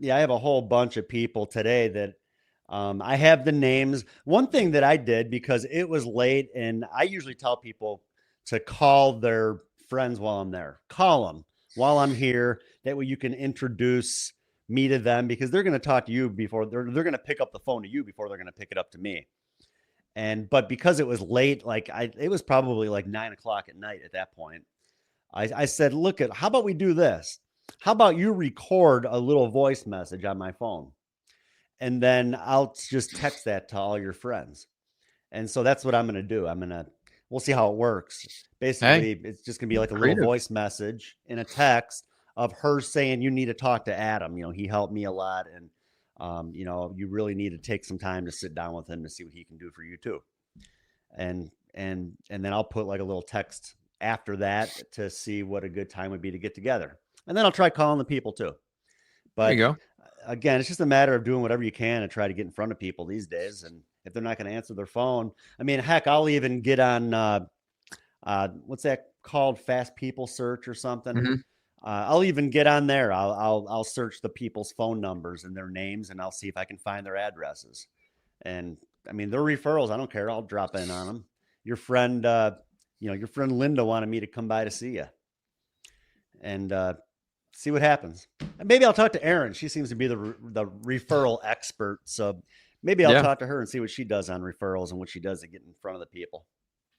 have a whole bunch of people today that I have the names. One thing that I did, because it was late, and I usually tell people to call their friends while I'm there. Call them while I'm here. That way you can introduce me to them, because they're going to talk to you before they're going to pick up the phone to you before they're going to pick it up to me. But because it was late, it was probably like 9 o'clock at night at that point. I said, look, how about we do this? How about you record a little voice message on my phone? And then I'll just text that to all your friends. And so that's what I'm going to do. We'll see how it works. Basically, it's just going to be like a little voice message in a text of her saying, you need to talk to Adam. He helped me a lot. And, you really need to take some time to sit down with him to see what he can do for you too. And then I'll put like a little text after that to see what a good time would be to get together. And then I'll try calling the people too. But there you go. Again, it's just a matter of doing whatever you can to try to get in front of people these days. And if they're not going to answer their phone, I mean, heck, I'll even get on, what's that called? Fast People Search or something. I'll even get on there. I'll search the people's phone numbers and their names, and I'll see if I can find their addresses. And I mean, they're referrals. I don't care. I'll drop in on them. Your friend, your friend Linda wanted me to come by to see you and see what happens. And maybe I'll talk to Erin. She seems to be the referral expert. So maybe I'll talk to her and see what she does on referrals and what she does to get in front of the people.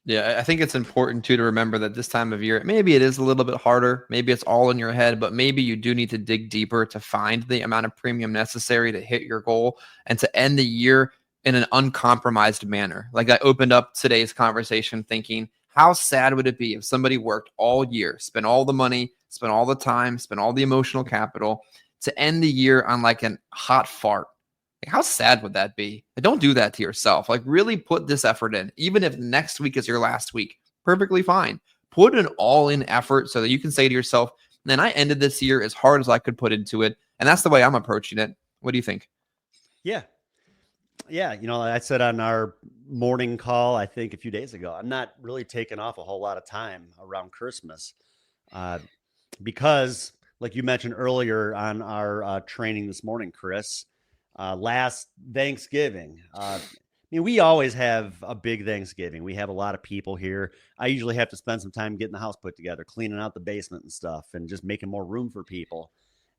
Yeah, I think it's important too to remember that this time of year, maybe it is a little bit harder. Maybe it's all in your head, but maybe you do need to dig deeper to find the amount of premium necessary to hit your goal and to end the year in an uncompromised manner. Like I opened up today's conversation thinking, how sad would it be if somebody worked all year, spent all the money, spent all the time, spent all the emotional capital to end the year on like a hot fart? Like, how sad would that be? Like, don't do that to yourself. Like, really put this effort in. Even if next week is your last week, perfectly fine. Put an all-in effort so that you can say to yourself, man, I ended this year as hard as I could put into it. And that's the way I'm approaching it. What do you think? Yeah. Yeah. I said on our morning call, I think a few days ago, I'm not really taking off a whole lot of time around Christmas because, like you mentioned earlier on our training this morning, Chris, last Thanksgiving. We always have a big Thanksgiving. We have a lot of people here. I usually have to spend some time getting the house put together, cleaning out the basement and stuff, and just making more room for people.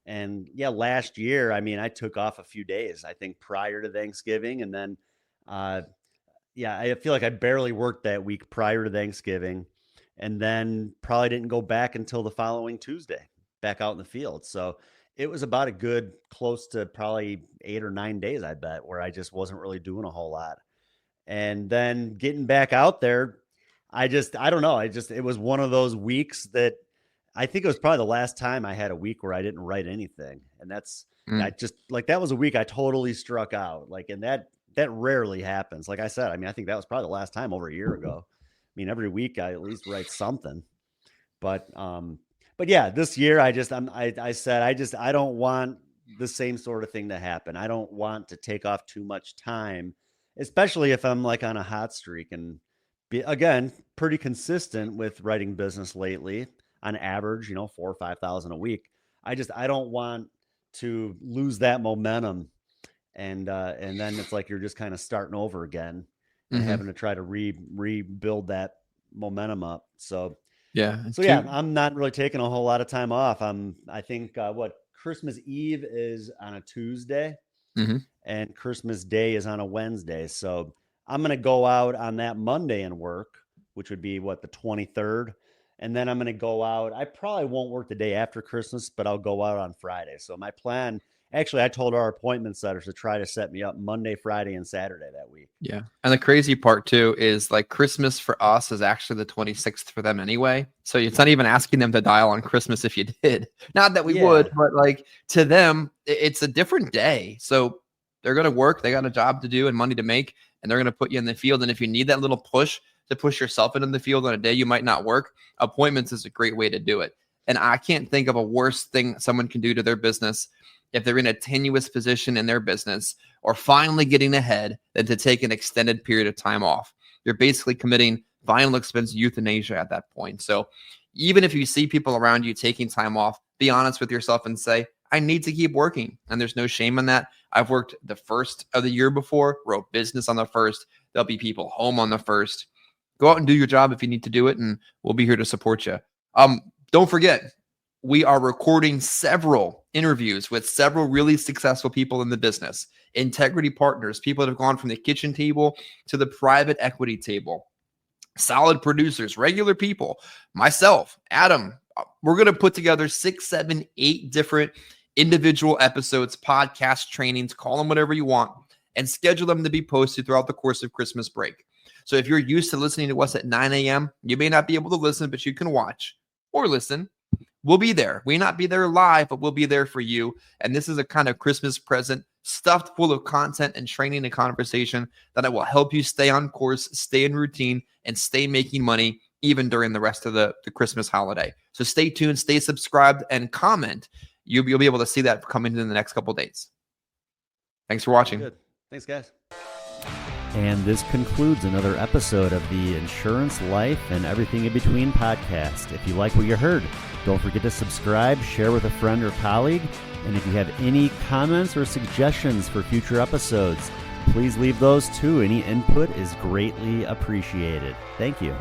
And yeah, last year, I took off a few days, I think prior to Thanksgiving. And then, I feel like I barely worked that week prior to Thanksgiving. And then probably didn't go back until the following Tuesday, back out in the field. So it was about a good close to probably 8 or 9 days, I bet, where I just wasn't really doing a whole lot. And then getting back out there, I don't know. It was one of those weeks that I think it was probably the last time I had a week where I didn't write anything. And I just like, that was a week I totally struck out. Like, and that rarely happens. Like I said, I think that was probably the last time over a year ago. Every week I at least write something, but yeah, this year I don't want the same sort of thing to happen. I don't want to take off too much time, especially if I'm like on a hot streak and be, again, pretty consistent with writing business lately on average, 4,000 or 5,000 a week. I don't want to lose that momentum. And then it's like, you're just kind of starting over again and having to try to rebuild that momentum up. So, yeah. I'm not really taking a whole lot of time off. I think Christmas Eve is on a Tuesday and Christmas Day is on a Wednesday. So I'm going to go out on that Monday and work, which would be the 23rd. And then I'm going to go out. I probably won't work the day after Christmas, but I'll go out on Friday. So my plan, actually, I told our appointment setters to try to set me up Monday, Friday, and Saturday that week. Yeah. And the crazy part too is like Christmas for us is actually the 26th for them anyway. So it's not even asking them to dial on Christmas if you did. Not that we would, but like to them, it's a different day. So they're going to work. They got a job to do and money to make, and they're going to put you in the field. And if you need that little push to push yourself into the field on a day you might not work, appointments is a great way to do it. And I can't think of a worse thing someone can do to their business if they're in a tenuous position in their business or finally getting ahead than to take an extended period of time off. You're basically committing final expense euthanasia at that point. So even if you see people around you taking time off, be honest with yourself and say, I need to keep working. And there's no shame in that. I've worked the first of the year before, wrote business on the first. There'll be people home on the first. Go out and do your job if you need to do it, and we'll be here to support you. Don't forget, we are recording several interviews with several really successful people in the business, integrity partners, people that have gone from the kitchen table to the private equity table, solid producers, regular people, myself, Adam. We're going to put together 6, 7, 8 different individual episodes, podcasts, trainings, call them whatever you want, and schedule them to be posted throughout the course of Christmas break. So if you're used to listening to us at 9 a.m., you may not be able to listen, but you can watch or listen. We'll be there. We may not be there live, but we'll be there for you. And this is a kind of Christmas present stuffed full of content and training and conversation that will help you stay on course, stay in routine, and stay making money even during the rest of the Christmas holiday. So stay tuned, stay subscribed, and comment. You'll be able to see that coming in the next couple of days. Thanks for watching. Good. Thanks, guys. And this concludes another episode of the Insurance, Life, and Everything in Between podcast. If you like what you heard, don't forget to subscribe, share with a friend or colleague. And if you have any comments or suggestions for future episodes, please leave those too. Any input is greatly appreciated. Thank you.